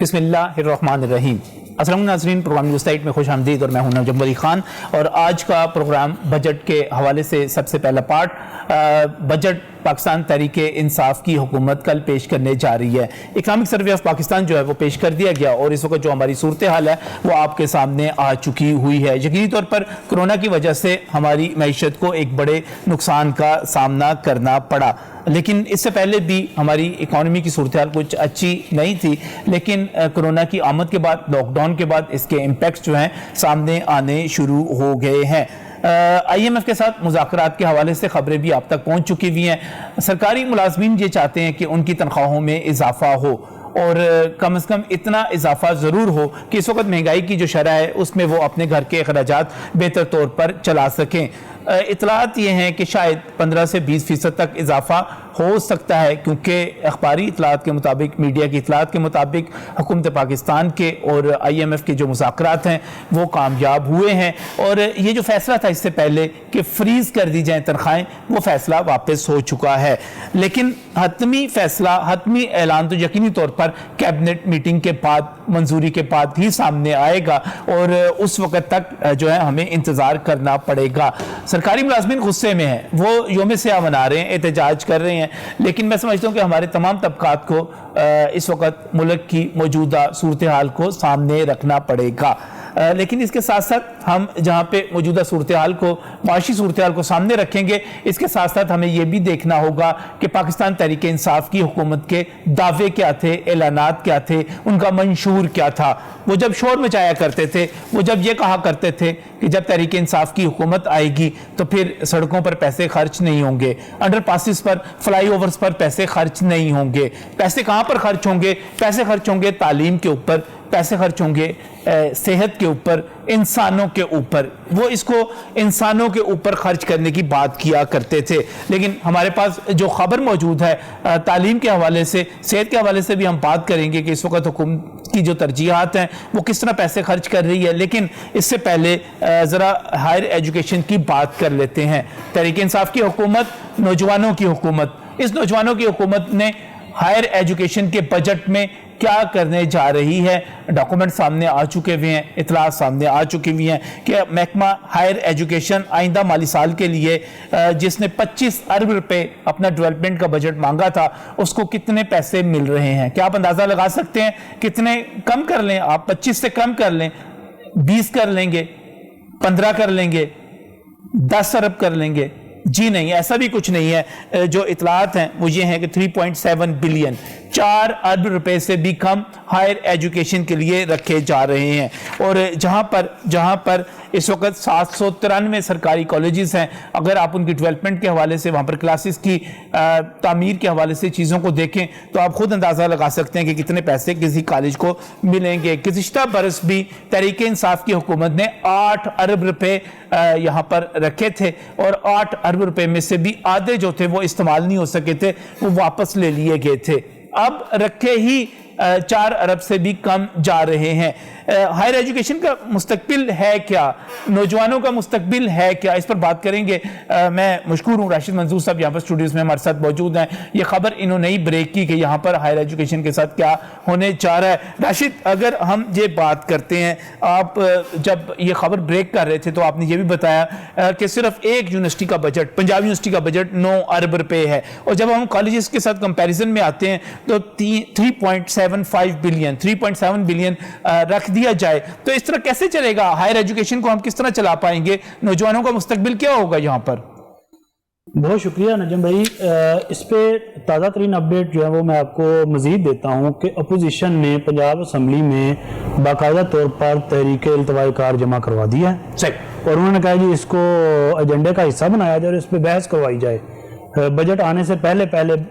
بسم اللہ الرحمن الرحیم۔ السلام ناظرین، پروگرام نیوز سائٹ میں خوش آمدید اور میں ہوں نجم ولی خان، اور آج کا پروگرام بجٹ کے حوالے سے سب سے پہلا پارٹ بجٹ پاکستان تحریک انصاف کی حکومت کل پیش کرنے جا رہی ہے۔ اکنامک سروے آف پاکستان جو ہے وہ پیش کر دیا گیا، اور اس وقت جو ہماری صورتحال ہے وہ آپ کے سامنے آ چکی ہوئی ہے۔ یقینی طور پر کرونا کی وجہ سے ہماری معیشت کو ایک بڑے نقصان کا سامنا کرنا پڑا، لیکن اس سے پہلے بھی ہماری اکانومی کی صورتحال کچھ اچھی نہیں تھی، لیکن کرونا کی آمد کے بعد، لاک ڈاؤن کے بعد اس کے امپیکٹس جو ہیں سامنے آنے شروع ہو گئے ہیں۔ آئی ایم ایف کے ساتھ مذاکرات کے حوالے سے خبریں بھی آپ تک پہنچ چکی ہوئی ہیں۔ سرکاری ملازمین یہ چاہتے ہیں کہ ان کی تنخواہوں میں اضافہ ہو، اور کم از کم اتنا اضافہ ضرور ہو کہ اس وقت مہنگائی کی جو شرح ہے اس میں وہ اپنے گھر کے اخراجات بہتر طور پر چلا سکیں۔ اطلاعات یہ ہیں کہ شاید 15 سے 20% تک اضافہ ہو سکتا ہے، کیونکہ اخباری اطلاعات کے مطابق، میڈیا کی اطلاعات کے مطابق حکومت پاکستان کے اور آئی ایم ایف کے جو مذاکرات ہیں وہ کامیاب ہوئے ہیں، اور یہ جو فیصلہ تھا اس سے پہلے کہ فریز کر دی جائیں تنخواہیں، وہ فیصلہ واپس ہو چکا ہے۔ لیکن حتمی فیصلہ، حتمی اعلان تو یقینی طور پر کیبنٹ میٹنگ کے بعد، منظوری کے بعد ہی سامنے آئے گا، اور اس وقت تک جو ہے ہمیں انتظار کرنا پڑے گا۔ سرکاری ملازمین غصے میں ہیں، وہ یوم سیاہ منا رہے ہیں، احتجاج کر رہے ہیں، لیکن میں سمجھتا ہوں کہ ہمارے تمام طبقات کو اس وقت ملک کی موجودہ صورتحال کو سامنے رکھنا پڑے گا۔ لیکن اس کے ساتھ ساتھ ہم جہاں پہ موجودہ صورتحال کو، معاشی صورتحال کو سامنے رکھیں گے، اس کے ساتھ ساتھ ہمیں یہ بھی دیکھنا ہوگا کہ پاکستان تحریک انصاف کی حکومت کے دعوے کیا تھے، اعلانات کیا تھے، ان کا منشور کیا تھا۔ وہ جب شور مچایا کرتے تھے، وہ جب یہ کہا کرتے تھے کہ جب تحریک انصاف کی حکومت آئے گی تو پھر سڑکوں پر پیسے خرچ نہیں ہوں گے، انڈر پاسز پر، فلائی اوورز پر پیسے خرچ نہیں ہوں گے۔ پیسے کہاں پر خرچ ہوں گے؟ پیسے خرچ ہوں گے تعلیم کے اوپر، پیسے خرچ ہوں گے صحت کے اوپر، انسانوں کے اوپر۔ وہ اس کو انسانوں کے اوپر خرچ کرنے کی بات کیا کرتے تھے، لیکن ہمارے پاس جو خبر موجود ہے تعلیم کے حوالے سے، صحت کے حوالے سے بھی ہم بات کریں گے کہ اس وقت حکومت کی جو ترجیحات ہیں وہ کس طرح پیسے خرچ کر رہی ہے۔ لیکن اس سے پہلے ذرا ہائر ایجوکیشن کی بات کر لیتے ہیں۔ تحریک انصاف کی حکومت نوجوانوں کی حکومت، اس نوجوانوں کی حکومت نے ہائر ایجوکیشن کے بجٹ میں کیا کرنے جا رہی ہے؟ ڈاکومنٹ سامنے آ چکے ہوئے ہیں، اطلاعات سامنے آ چکی ہوئی ہیں کہ محکمہ ہائر ایجوکیشن آئندہ مالی سال کے لیے جس نے 25 ارب روپے اپنا ڈیولپمنٹ کا بجٹ مانگا تھا، اس کو کتنے پیسے مل رہے ہیں؟ کیا آپ اندازہ لگا سکتے ہیں؟ کتنے کم کر لیں آپ؟ 25 سے کم کر لیں، 20 کر لیں گے، 15 کر لیں گے، 10 ارب کر لیں گے؟ جی نہیں، ایسا بھی کچھ نہیں ہے۔ جو اطلاعات ہیں وہ یہ ہیں کہ 3.7 بلین، 4 ارب روپے سے بھی کم ہائر ایجوکیشن کے لیے رکھے جا رہے ہیں، اور جہاں پر اس وقت 793 سرکاری کالجز ہیں، اگر آپ ان کی ڈیولپمنٹ کے حوالے سے، وہاں پر کلاسز کی تعمیر کے حوالے سے چیزوں کو دیکھیں تو آپ خود اندازہ لگا سکتے ہیں کہ کتنے پیسے کسی کالج کو ملیں گے۔ گزشتہ برس بھی تحریک انصاف کی حکومت نے 8 ارب روپے یہاں پر رکھے تھے، اور 8 ارب روپے میں سے بھی آدھے جو تھے وہ استعمال نہیں ہو سکے تھے، وہ واپس لے لیے گئے تھے۔ اب رکھے ہی 4 ارب سے بھی کم جا رہے ہیں۔ ہائر ایجوکیشن کا مستقبل ہے کیا؟ نوجوانوں کا مستقبل ہے کیا؟ اس پر بات کریں گے۔ میں مشکور ہوں، راشد منظور صاحب یہاں پر اسٹوڈیوز میں ہمارے ساتھ موجود ہیں۔ یہ خبر انہوں نے ہی بریک کی کہ یہاں پر ہائر ایجوکیشن کے ساتھ کیا ہونے جا رہا ہے۔ راشد، اگر ہم یہ بات کرتے ہیں، آپ جب یہ خبر بریک کر رہے تھے تو آپ نے یہ بھی بتایا کہ صرف ایک یونیورسٹی کا بجٹ، پنجاب یونیورسٹی کا بجٹ 9 ارب روپے ہے، اور جب ہم کالجز کے ساتھ کمپیریزن میں آتے ہیں تو 3.75 بلین، 3.7 بلین رکھ دیا جائے تو اس طرح کیسے چلے گا؟ ہائر ایجوکیشن کو ہم کس طرح چلا پائیں گے؟ نوجوانوں کا مستقبل کیا ہوگا یہاں پر؟ بہت شکریہ نجم بھائی۔ اس پہ تازہ ترین اپڈیٹ جو ہے وہ میں آپ کو مزید دیتا ہوں کہ اپوزیشن نے پنجاب اسمبلی میں باقاعدہ طور پر تحریک التواء کار جمع کروا دیا ہے، اور انہوں نے کہا جی اس کو ایجنڈے کا حصہ بنایا جائے اور اس پہ بحث کروائی جائے بجٹ آنے سے پہلے،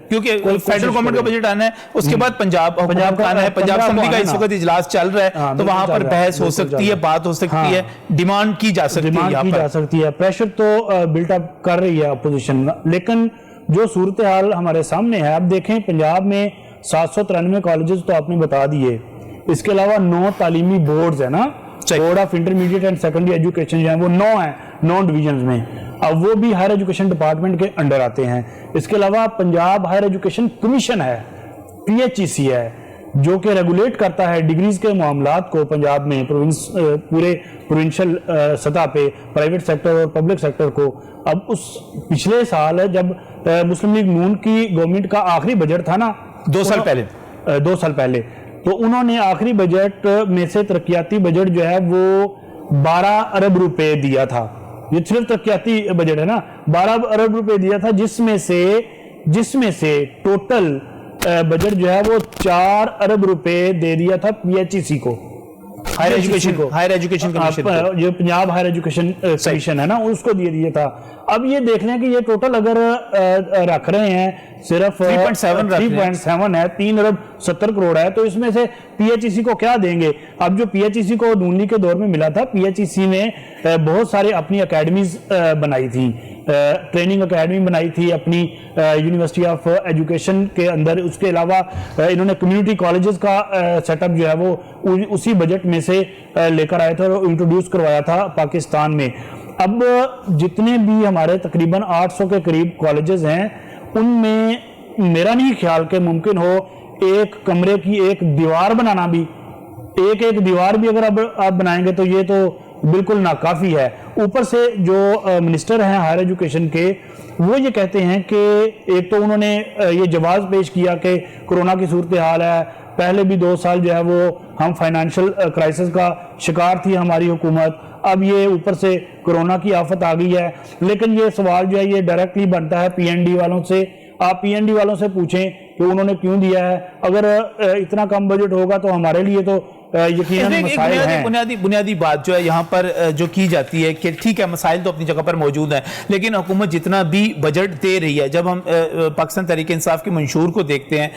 کیونکہ فیڈرل گورنمنٹ کا بجٹ آنا ہے، اس کے بعد پنجاب کا آنا ہے۔ پنجاب اسمبلی کا اس وقت اجلاس چل رہا ہے، تو وہاں پر بحث ہو سکتی ہے، بات ہو سکتی ہے، ڈیمانڈ کی جا سکتی ہے۔ پریشر تو بلٹ اپ کر رہی ہے اپوزیشن، لیکن جو صورتحال ہمارے سامنے ہے، اب دیکھیں پنجاب میں 793 کالجز تو آپ نے بتا دیے، اس کے علاوہ 9 تعلیمی بورڈز ہیں نا، board of intermediate and secondary education جو ہیں وہ 9 ہیں 9 ڈویژنز میں، اب وہ بھی ہائر ایجوکیشن ڈپارٹمنٹ کے انڈر آتے ہیں۔ اس کے علاوہ پنجاب ہائر ایجوکیشن کمیشن ہے، پی ایچ ای سی ہے، جو کہ ریگولیٹ کرتا ہے ڈگریز کے معاملات کو پنجاب میں پورے پروونشل سطح پہ پرائیویٹ سیکٹر اور پبلک سیکٹر کو. اب اس پچھلے سال جب مسلم لیگ نون کی گورنمنٹ کا آخری بجٹ تھا نا 2 سال پہلے 2 سال پہلے, تو انہوں نے آخری بجٹ میں سے ترقیاتی بجٹ جو ہے وہ 12 ارب روپے دیا تھا. یہ صرف ترقیاتی بجٹ ہے نا, 12 ارب روپے دیا تھا, جس میں سے ٹوٹل بجٹ جو ہے وہ 4 ارب روپے دے دیا تھا پی ایچ ای سی کو, ہائر ایجوکیشن کمیشن, جو پنجاب ہائر ایجوکیشن کمیشن ہے نا, اس کو دیا تھا. اب یہ دیکھ لیں کہ یہ ٹوٹل اگر رکھ رہے ہیں صرف 3.7 ہے, 3 ارب 70 کروڑ ہے, تو اس میں سے پی ایچ ای سی کو کیا دیں گے؟ اب جو پی ایچ ای سی کو نون لیگ کے دور میں ملا تھا, پی ایچ ای سی نے بہت سارے اپنی اکیڈمیز بنائی تھی, ٹریننگ اکیڈمی بنائی تھی اپنی یونیورسٹی آف ایجوکیشن کے اندر. اس کے علاوہ انہوں نے کمیونٹی کالجز کا سیٹ اپ جو ہے وہ اسی بجٹ میں سے لے کر آئے تھے اور انٹروڈیوس کروایا تھا پاکستان میں. اب جتنے بھی ہمارے تقریباً 800 کے قریب کالجز ہیں, ان میں میرا نہیں خیال کہ ممکن ہو ایک کمرے کی ایک دیوار بنانا بھی, ایک دیوار بھی اگر آپ بنائیں گے تو یہ تو بالکل ناکافی ہے. اوپر سے جو منسٹر ہیں ہائر ایجوکیشن کے, وہ یہ کہتے ہیں کہ ایک تو انہوں نے یہ جواز پیش کیا کہ کرونا کی صورتحال ہے, پہلے بھی 2 سال جو ہے وہ ہم فائنانشل کرائسس کا شکار تھی ہماری حکومت, اب یہ اوپر سے کرونا کی آفت آ گئی ہے. لیکن یہ سوال جو ہے یہ ڈائریکٹلی بنتا ہے پی این ڈی والوں سے. آپ پی این ڈی والوں سے پوچھیں کہ انہوں نے کیوں دیا ہے. اگر اتنا کم بجٹ ہوگا تو ہمارے لیے تو یقیناً مسائل ہیں. بنیادی بات جو ہے یہاں پر جو کی جاتی ہے کہ ٹھیک ہے مسائل تو اپنی جگہ پر موجود ہیں, لیکن حکومت جتنا بھی بجٹ دے رہی ہے, جب ہم پاکستان تحریک انصاف کے منشور کو دیکھتے ہیں,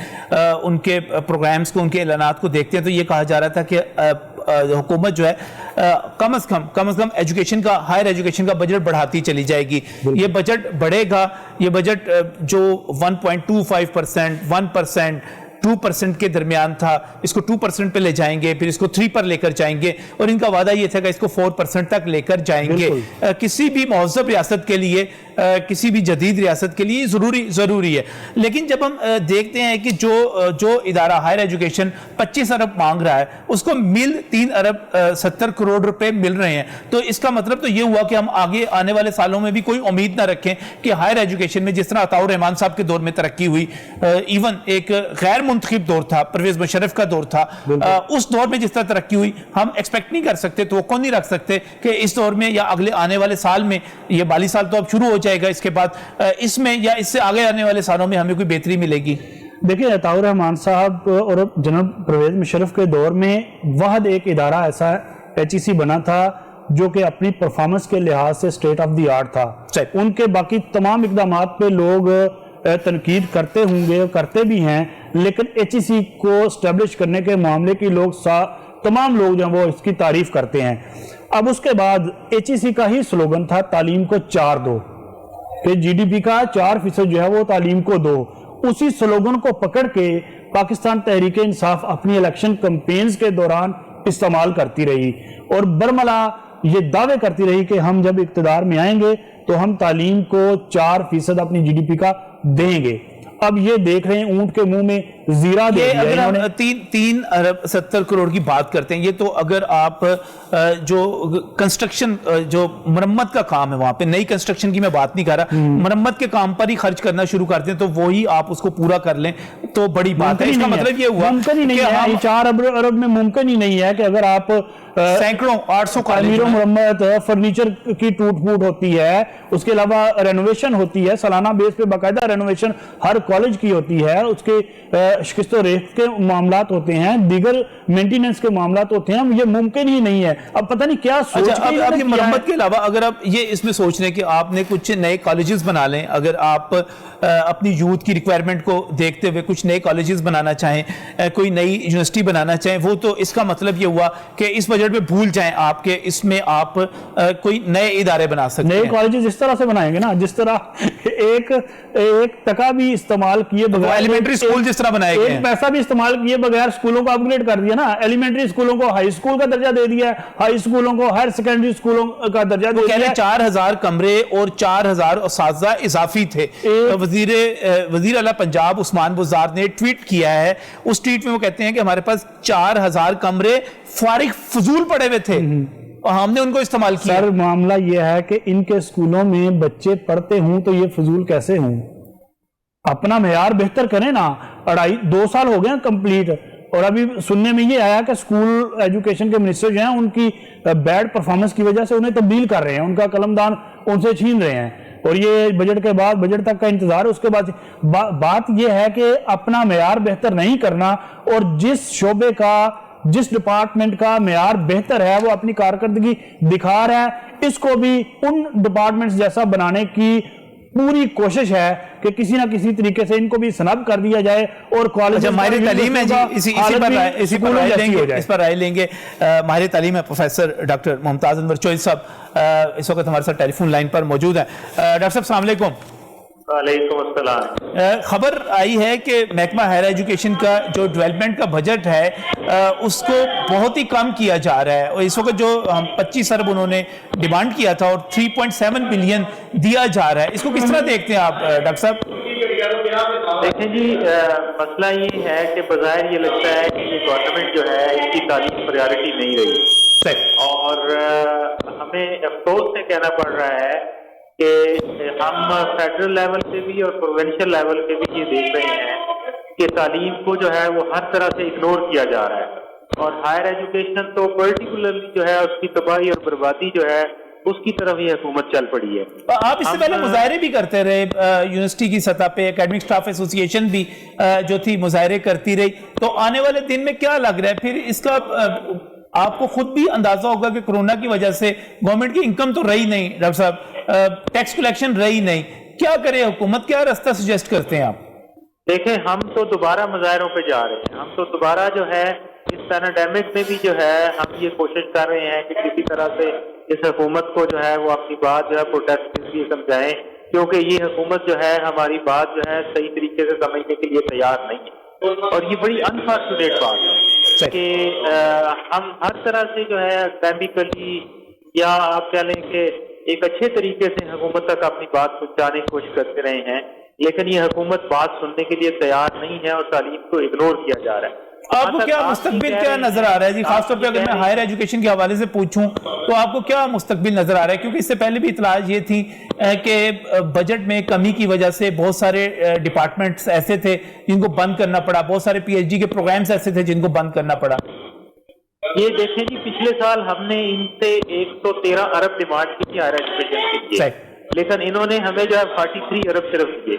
ان کے پروگرامز کو, ان کے اعلانات کو دیکھتے ہیں, تو یہ کہا جا رہا تھا کہ حکومت جو ہے کم از کم ایجوکیشن کا, ہائر ایجوکیشن کا بجٹ بڑھاتی چلی جائے گی. یہ بجٹ بڑھے گا, یہ بجٹ جو 1.25%, 1%, 2% کے درمیان تھا, اس کو 2% پہ لے جائیں گے, پھر اس کو 3 پر لے کر جائیں گے, اور ان کا وعدہ یہ تھا کہ اس کو 4% تک لے کر جائیں گے. کسی بھی مہذب ریاست کے لیے, کسی بھی جدید ریاست کے لیے ضروری ہے. لیکن جب ہم دیکھتے ہیں کہ جو ادارہ ہائر ایجوکیشن 25 ارب مانگ رہا ہے, اس کو 3 ارب 70 کروڑ روپے مل رہے ہیں, تو اس کا مطلب تو یہ ہوا کہ ہم آگے آنے والے سالوں میں بھی کوئی امید نہ رکھیں کہ ہائر ایجوکیشن میں جس طرح عطاء الرحمان صاحب کے دور میں ترقی ہوئی, ایون ایک غیر منتخب دور تھا, پرویز مشرف کا دور تھا, اس دور میں جس طرح ترقی ہوئی ہم ایکسپیکٹ نہیں کر سکتے, توقع نہیں رکھ سکتے کہ اس دور میں یا اگلے آنے والے سال میں, یہ 42 سال تو اب شروع ہو جائے گا اس کے بعد, اس میں یا اس سے آگے آنے والے سالوں میں ہمیں کوئی بہتری ملے گی. دیکھیں عطاء الرحمان صاحب اور جناب پرویز مشرف کے دور میں واحد ایک ادارہ ایسا ایچ ای سی بنا تھا جو کہ اپنی پرفارمنس کے لحاظ سے اسٹیٹ آف دی آرٹ تھا. ان کے باقی تمام اقدامات پہ لوگ تنقید کرتے ہوں گے, کرتے بھی ہیں, لیکن ایچ ای سی کو اسٹیبلش کرنے کے معاملے کی تمام لوگ جو ہیں وہ اس کی تعریف کرتے ہیں. اب اس کے بعد ایچ ای سی کا ہی سلوگن تھا تعلیم کو 4 دو, کہ جی ڈی پی کا 4% جو ہے وہ تعلیم کو دو. اسی سلوگن کو پکڑ کے پاکستان تحریک انصاف اپنی الیکشن کمپینز کے دوران استعمال کرتی رہی اور برملا یہ دعوے کرتی رہی کہ ہم جب اقتدار میں آئیں گے تو ہم تعلیم کو 4% اپنی جی ڈی پی کا دیں گے. اب یہ دیکھ رہے ہیں اونٹ کے منہ میں زیرہ دے دیا. اگر ہم 3 ارب 70 کروڑ کی بات کرتے ہیں, یہ تو اگر آپ جو کنسٹرکشن, جو مرمت کا کام ہے وہاں پہ, نئی کنسٹرکشن کی میں بات نہیں کر رہا, مرمت کے کام پر ہی خرچ کرنا شروع کرتے ہیں تو وہی آپ اس کو پورا کر لیں تو بڑی بات ہے. اس کا مطلب یہ ہوا ممکن ہی نہیں ہے, 4 ارب میں ممکن ہی نہیں ہے کہ اگر آپ سینکڑوں 800 تعمیر و مرمت, فرنیچر کی ٹوٹ پھوٹ ہوتی ہے, اس کے علاوہ رینوویشن ہوتی ہے, سالانہ بیس پہ باقاعدہ رینوویشن ہر کالج کی ہوتی ہے, اس کے شکست و ریخت کے معاملات ہوتے ہیں, دیگر مینٹیننس کے معاملات ہوتے ہیں. یہ ممکن ہی نہیں ہے. اب پتہ نہیں کیا سوچ اب یہ مرمت کے علاوہ اگر آپ یہ اس میں سوچ لیں کہ آپ نے کچھ نئے کالجز بنا لیں, اگر آپ اپنی یوتھ کی ریکوائرمنٹ کو دیکھتے ہوئے کچھ نئے کالجز بنانا چاہیں, کوئی نئی یونیورسٹی بنانا چاہیں, وہ تو اس کا مطلب یہ ہوا کہ اس بجٹ میں بھول جائیں آپ کہ اس میں آپ کوئی نئے ادارے بنا سکتے ہیں. نئے کالجز اس طرح سے بنائیں گے نا جس طرح ایک ٹکا بھی استعمال کیے بغیر, ایلیمنٹری اسکول جس طرح بنائے گئے ہیں, ایک پیسہ بھی استعمال کیے بغیر اسکولوں کو اپ گریڈ کر دیا نا. ایلیمنٹری اسکولوں کو ہائی اسکول کا درجہ دے دیا ہے, ہائی اسکولوں کو ہائر سیکنڈری اسکولوں کا درجہ دے دیا ہے. 4000 کمرے اور 4000 اساتذہ اضافی تھے. وزیر اعلیٰ پنجاب عثمان بزدار نے ٹویٹ کیا ہے, اس ٹویٹ میں وہ کہتے ہیں کہ ہمارے پاس 4000 کمرے فارغ فضول پڑے ہوئے تھے اور ہم نے ان کو استعمال کیا. سر معاملہ یہ ہے کہ ان کے اسکولوں میں بچے پڑھتے ہوں تو یہ فضول کیسے ہوں؟ اپنا معیار بہتر کریں نا. 2 سال ہو گئے کمپلیٹ, اور ابھی سننے میں یہ آیا کہ اسکول ایجوکیشن کے منسٹر جو ہیں ان کی بیڈ پرفارمنس کی وجہ سے انہیں تبدیل کر رہے ہیں, ان کا قلم دان ان سے چھین رہے ہیں, اور یہ بجٹ کے بعد بجٹ تک کا انتظار ہے. اس کے بعد بات یہ ہے کہ اپنا معیار بہتر نہیں کرنا, اور جس شعبے کا جس ڈپارٹمنٹ کا معیار بہتر ہے وہ اپنی کارکردگی دکھا رہا ہے, اس کو بھی ان ڈپارٹمنٹس جیسا بنانے کی پوری کوشش ہے کہ کسی نہ کسی طریقے سے ان کو بھی سنب کر دیا جائے. اور کالج ماہر تعلیم ہے جی, اسی پر رائے لیں گے. ماہر تعلیم ہے پروفیسر ڈاکٹر ممتاز انور چوہدری صاحب, اس وقت ہمارے ساتھ ٹیلی فون لائن پر موجود ہیں. ڈاکٹر صاحب السلام علیکم. وعلیکم السلام. خبر آئی ہے کہ محکمہ ہائر ایجوکیشن کا جو ڈیولپمنٹ کا بجٹ ہے اس کو بہت ہی کم کیا جا رہا ہے, اور اس وقت جو 25 ارب انہوں نے ڈیمانڈ کیا تھا اور 3.7 بلین دیا جا رہا ہے, اس کو کس طرح دیکھتے ہیں آپ ڈاکٹر صاحب؟ دیکھیں جی, مسئلہ یہ ہے کہ بظاہر یہ لگتا ہے کہ یہ گورنمنٹ جو ہے اس کی تعلیم پریارٹی نہیں رہی, اور ہمیں افسوس سے کہنا پڑ رہا ہے کہ ہم فیڈرل لیول پہ بھی اور پروونشل لیول پہ بھی یہ دیکھ رہے ہیں کہ تعلیم کو جو ہے وہ ہر طرح سے اگنور کیا جا رہا ہے, اور ہائر ایجوکیشن تو پرٹیکولرلی جو ہے اس کی تباہی اور بربادی جو ہے اس کی طرف یہ حکومت چل پڑی ہے. آپ اس سے پہلے مظاہرے بھی کرتے رہے, یونیورسٹی کی سطح پہ اکیڈمک سٹاف ایسوسی ایشن بھی جو تھی مظاہرے کرتی رہی, تو آنے والے دن میں کیا لگ رہا ہے پھر اس کا؟ آپ کو خود بھی اندازہ ہوگا کہ کرونا کی وجہ سے گورنمنٹ کی انکم تو رہی نہیں ڈاکٹر صاحب, ٹیکس کلیکشن رہی نہیں, کیا کرے حکومت, کیا راستہ سجیسٹ کرتے ہیں آپ؟ دیکھیں, ہم تو دوبارہ مظاہروں پہ جا رہے ہیں, ہم تو دوبارہ جو ہے اس پینڈیمک میں بھی جو ہے ہم یہ کوشش کر رہے ہیں کہ کسی طرح سے اس حکومت کو جو ہے وہ اپنی بات جو ہے پروٹیسٹ کے لیے سمجھائیں, کیونکہ یہ حکومت جو ہے ہماری بات جو ہے صحیح طریقے سے سمجھنے کے لیے تیار نہیں ہے. اور یہ بڑی انفارچونیٹ بات ہے کہ ہم ہر طرح سے جو ہے اکیڈمیکلی یا آپ کہہ لیں کہ ایک اچھے طریقے سے حکومت تک اپنی بات پہنچانے کی کوشش کرتے رہے ہیں, لیکن یہ حکومت بات سننے کے لیے تیار نہیں ہے اور تعلیم کو اگنور کیا جا رہا ہے. آپ کو کیا مستقبل کیا نظر آ رہا ہے جی, خاص طور پہ اگر میں ہائر ایجوکیشن کے حوالے سے پوچھوں تو آپ کو کیا مستقبل نظر آ رہا ہے؟ کیونکہ اس سے پہلے بھی اطلاعات یہ تھی کہ بجٹ میں کمی کی وجہ سے بہت سارے ڈپارٹمنٹس ایسے تھے جن کو بند کرنا پڑا, بہت سارے پی ایچ ڈی کے پروگرامز ایسے تھے جن کو بند کرنا پڑا. یہ دیکھیں جی, پچھلے سال ہم نے ان سے 113 ارب ڈیمانڈ کی تھی ہائر ایجوکیشن کے لیے, لیکن انہوں نے ہمیں جو ہے 43 ارب صرف دیے,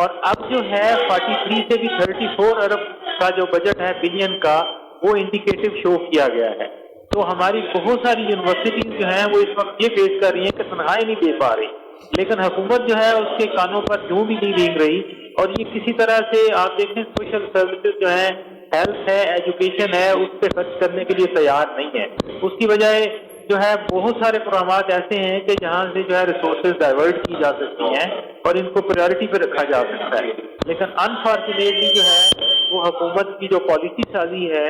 اور اب جو ہے 43 سے بھی 34 ارب کا جو بجٹ ہے بلین کا وہ انڈیکیٹو شو کیا گیا ہے. تو ہماری بہت ساری یونیورسٹیز جو ہیں وہ اس وقت یہ فیس کر رہی ہیں کہ تنخواہیں نہیں دے پا رہی, لیکن حکومت جو ہے اس کے کانوں پر یوں بھی نہیں رینگ رہی, اور یہ کسی طرح سے آپ دیکھیں سوشل سروسز جو ہیں, ہیلتھ ہے, ایجوکیشن ہے, اس پہ خرچ کرنے کے لیے تیار نہیں ہے. اس کی بجائے جو ہے بہت سارے پروگرامات ایسے ہیں کہ جہاں سے جو ہے ریسورسز ڈائیورٹ کی جا سکتی ہیں اور ان کو پریورٹی پہ رکھا جا سکتا ہے, لیکن انفارچونیٹلی جو ہے وہ حکومت کی جو پالیسی سازی ہے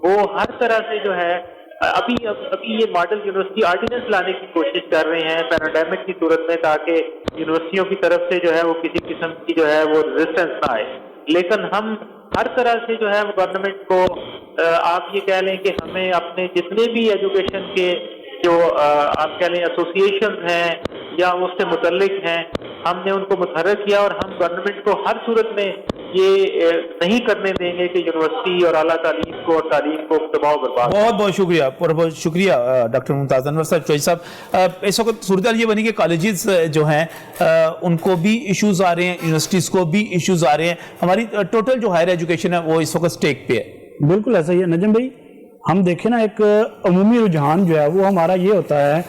وہ ہر طرح سے جو ہے ابھی یہ ماڈل یونیورسٹی آرڈیننس لانے کی کوشش کر رہے ہیں پینڈیمک کی صورت میں, تاکہ یونیورسٹیوں کی طرف سے جو ہے وہ کسی قسم کی جو ہے وہ ریزسٹنس نہ آئے. لیکن ہم ہر طرح سے جو ہے گورنمنٹ کو آپ یہ کہہ لیں کہ ہمیں اپنے جتنے بھی ایجوکیشن کے جو آپ کہہ لیں ایسوسی ایشن ہیں یا اس سے متعلق ہیں, ہم نے ان کو متحرک کیا, اور ہم گورنمنٹ کو ہر صورت میں یہ نہیں کرنے دیں گے کہ یونیورسٹی اور اعلیٰ تعلیم کو اور تعلیم کو تباہ و برباد. بہت بہت شکریہ, بہت شکریہ ڈاکٹر ممتاز انور چوہدری صاحب. اس وقت صورتحال یہ بنی کہ کالجز جو ہیں ان کو بھی ایشوز آ رہے ہیں, یونیورسٹیز کو بھی ایشوز آ رہے ہیں, ہماری ٹوٹل جو ہائر ایجوکیشن ہے وہ اس وقت سٹیک پہ ہے. بالکل ایسا ہی ہے نجم بھائی. ہم دیکھیں نا, ایک عمومی رجحان جو ہے وہ ہمارا یہ ہوتا ہے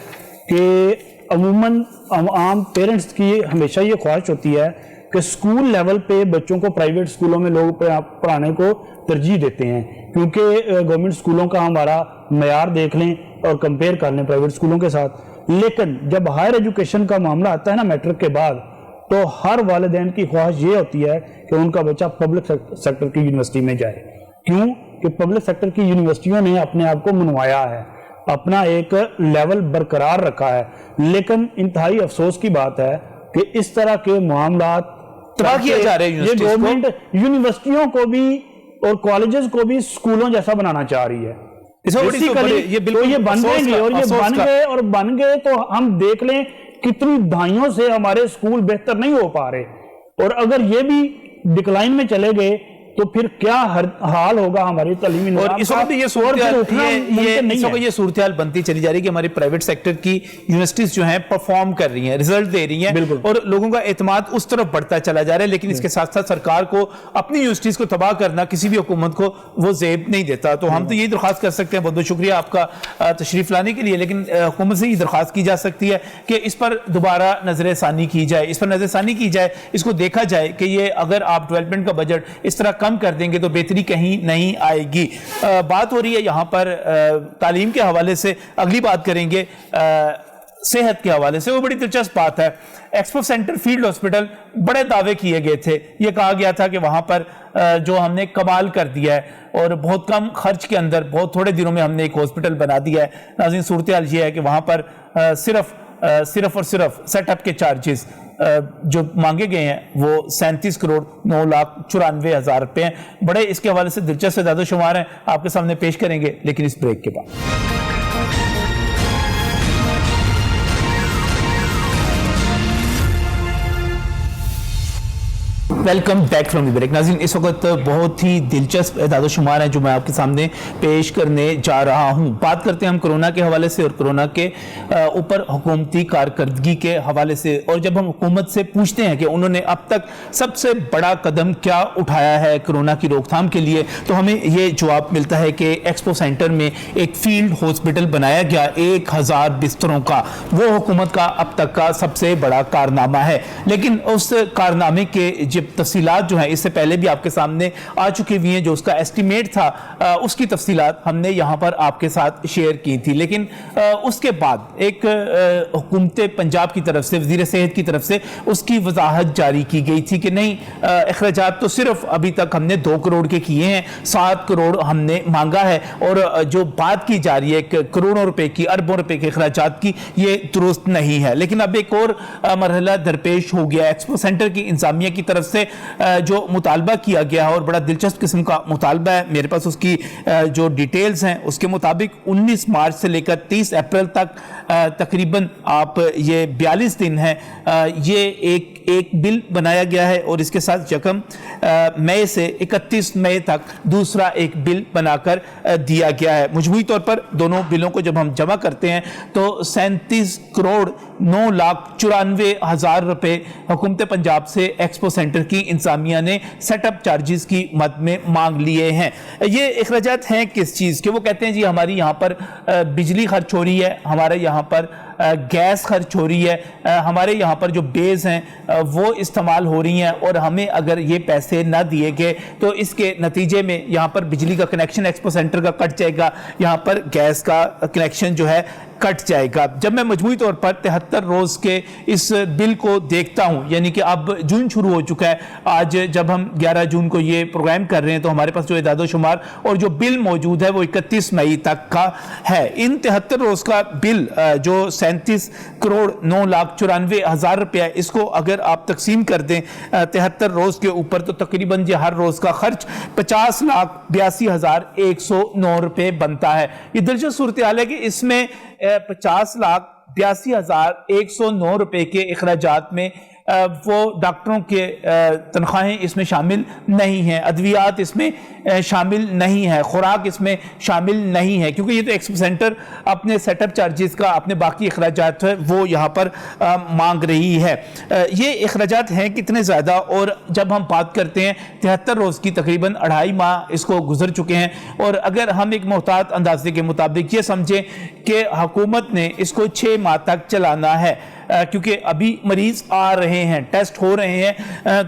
کہ عموماً عام پیرنٹس کی ہمیشہ یہ خواہش ہوتی ہے کہ اسکول لیول پہ بچوں کو پرائیویٹ اسکولوں میں لوگ پڑھانے کو ترجیح دیتے ہیں, کیونکہ گورنمنٹ اسکولوں کا ہمارا معیار دیکھ لیں اور کمپیئر کر لیں پرائیویٹ اسکولوں کے ساتھ. لیکن جب ہائر ایجوکیشن کا معاملہ آتا ہے نا میٹرک کے بعد, تو ہر والدین کی خواہش یہ ہوتی ہے کہ ان کا بچہ پبلک سیکٹر کی یونیورسٹی میں جائے. کیوں کہ پبلک سیکٹر کی یونیورسٹیوں نے اپنے آپ کو منوایا ہے, اپنا ایک لیول برقرار رکھا ہے. لیکن انتہائی افسوس کی بات ہے کہ اس طرح کے معاملات تباہ کیا جا رہے ہیں. یہ گورنمنٹ یونیورسٹیوں کو بھی اور کالجز کو بھی اسکولوں جیسا بنانا چاہ رہی ہے. یہ بن جائیں گے, اور یہ بن گئے تو ہم دیکھ لیں کتنی دہائیوں سے ہمارے اسکول بہتر نہیں ہو پا رہے, اور اگر یہ بھی ڈکلائن میں چلے گئے تو پھر کیا حال ہوگا ہماری تعلیمی نظام کا. اور اس وقت یہ صورتحال بنتی چلی جا رہی ہے کہ ہماری پرائیویٹ سیکٹر کی یونیورسٹیز جو ہیں پرفارم کر رہی ہیں, رزلٹ دے رہی ہیں, اور لوگوں کا اعتماد اس طرف بڑھتا چلا جا رہا ہے. لیکن اس کے ساتھ ساتھ سرکار کو اپنی یونیورسٹیز کو تباہ کرنا کسی بھی حکومت کو وہ زیب نہیں دیتا. تو ہم تو یہی درخواست کر سکتے ہیں, بہت بہت شکریہ آپ کا تشریف لانے کے لیے, لیکن حکومت سے یہ درخواست کی جا سکتی ہے کہ اس پر دوبارہ نظر ثانی کی جائے, اس پر نظر ثانی کی جائے, اس کو دیکھا جائے کہ یہ اگر آپ ڈیولپمنٹ کا بجٹ اس طرح کم کر دیں گے تو بہتری کہیں نہیں آئے گی. بات ہو رہی ہے یہاں پر تعلیم کے حوالے سے, اگلی بات کریں گے صحت کے حوالے سے. وہ بڑی دلچسپ بات ہے. ایکسپو سینٹر فیلڈ ہاسپٹل بڑے دعوے کیے گئے تھے, یہ کہا گیا تھا کہ وہاں پر جو ہم نے کمال کر دیا ہے اور بہت کم خرچ کے اندر بہت تھوڑے دنوں میں ہم نے ایک ہاسپٹل بنا دیا ہے. ناظرین, صورتحال یہ ہے کہ وہاں پر صرف اور صرف سیٹ اپ کے چارجز جو مانگے گئے ہیں وہ 37 کروڑ 9,94,000 روپے ہیں. بڑے اس کے حوالے سے دلچسپ اعداد و شمار ہیں, آپ کے سامنے پیش کریں گے, لیکن اس بریک کے بعد. Welcome back from the break. ناظرین, اس وقت بہت ہی دلچسپ اعداد و شمار ہیں جو میں آپ کے سامنے پیش کرنے جا رہا ہوں. بات کرتے ہیں ہم کرونا کے حوالے سے اور کرونا کے اوپر حکومتی کارکردگی کے حوالے سے. اور جب ہم حکومت سے پوچھتے ہیں کہ انہوں نے اب تک سب سے بڑا قدم کیا اٹھایا ہے کرونا کی روک تھام کے لیے, تو ہمیں یہ جواب ملتا ہے کہ ایکسپو سینٹر میں ایک فیلڈ ہاسپٹل بنایا گیا 1000 بستروں کا. وہ حکومت کا اب تک کا سب سے بڑا کارنامہ ہے. لیکن اس کارنامے کے جب تفصیلات جو ہیں اس سے پہلے بھی آپ کے سامنے آ چکی ہوئی ہیں, جو اس کا ایسٹیمیٹ تھا اس کی تفصیلات ہم نے یہاں پر آپ کے ساتھ شیئر کی تھی. لیکن اس کے بعد ایک حکومت پنجاب کی طرف سے, وزیر صحت کی طرف سے اس کی وضاحت جاری کی گئی تھی کہ نہیں, اخراجات تو صرف ابھی تک ہم نے 2 کروڑ کے کیے ہیں, 7 کروڑ ہم نے مانگا ہے, اور جو بات کی جا رہی ہے کروڑوں روپے کی, اربوں روپے کے اخراجات کی, یہ درست نہیں ہے. لیکن اب ایک اور مرحلہ درپیش ہو گیا. ایکسپو سینٹر کی انتظامیہ کی طرف سے جو مطالبہ کیا گیا ہے, اور بڑا دلچسپ قسم کا مطالبہ ہے, میرے پاس اس کی جو ڈیٹیلز ہیں, اس کے مطابق 19 مارچ سے لے کر 30 اپریل تک تقریباً آپ یہ 42 دن ہیں, یہ ایک بل بنایا گیا ہے, اور اس کے ساتھ 1 مئی سے 31 مئی تک دوسرا ایک بل بنا کر دیا گیا ہے. مجموعی طور پر دونوں بلوں کو جب ہم جمع کرتے ہیں تو 37 کروڑ 9,94,000 روپے حکومت پنجاب سے ایکسپو سینٹر کی انتظامیہ نے سیٹ اپ چارجز کی مد میں مانگ لیے ہیں. یہ اخراجات ہیں کس چیز کے؟ وہ کہتے ہیں جی ہماری یہاں پر بجلی خرچ ہو رہی ہے, ہمارے یہاں پر گیس خرچ ہو رہی ہے, ہمارے یہاں پر جو بیز ہیں وہ استعمال ہو رہی ہیں, اور ہمیں اگر یہ پیسے نہ دیے گئے تو اس کے نتیجے میں یہاں پر بجلی کا کنیکشن ایکسپو سینٹر کا کٹ جائے گا, یہاں پر گیس کا کنیکشن جو ہے کٹ جائے گا. جب میں مجموعی طور پر 73 روز کے اس بل کو دیکھتا ہوں, یعنی کہ اب جون شروع ہو چکا ہے, آج جب ہم 11 جون کو یہ پروگرام کر رہے ہیں تو ہمارے پاس جو اعداد و شمار اور جو بل موجود ہے وہ 31 مئی تک کا ہے. ان 73 روز کا بل جو 37 کروڑ 9,94,000 روپیہ, اس کو اگر آپ تقسیم کر دیں 73 روز کے اوپر تو تقریباً یہ ہر روز کا خرچ 50,82,109 روپے بنتا ہے. یہ دلچسپ صورتحال ہے کہ اس میں 50,82,109 روپے کے اخراجات میں وہ ڈاکٹروں کے تنخواہیں اس میں شامل نہیں ہیں, ادویات اس میں شامل نہیں ہے, خوراک اس میں شامل نہیں ہے, کیونکہ یہ تو ایکسپو سینٹر اپنے سیٹ اپ چارجز کا, اپنے باقی اخراجات ہے وہ یہاں پر مانگ رہی ہے. یہ اخراجات ہیں کتنے زیادہ, اور جب ہم بات کرتے ہیں 73 روز کی, تقریباً 2.5 ماہ اس کو گزر چکے ہیں, اور اگر ہم ایک محتاط اندازے کے مطابق یہ سمجھیں کہ حکومت نے اس کو 6 ماہ تک چلانا ہے, کیونکہ ابھی مریض آ رہے ہیں, ٹیسٹ ہو رہے ہیں,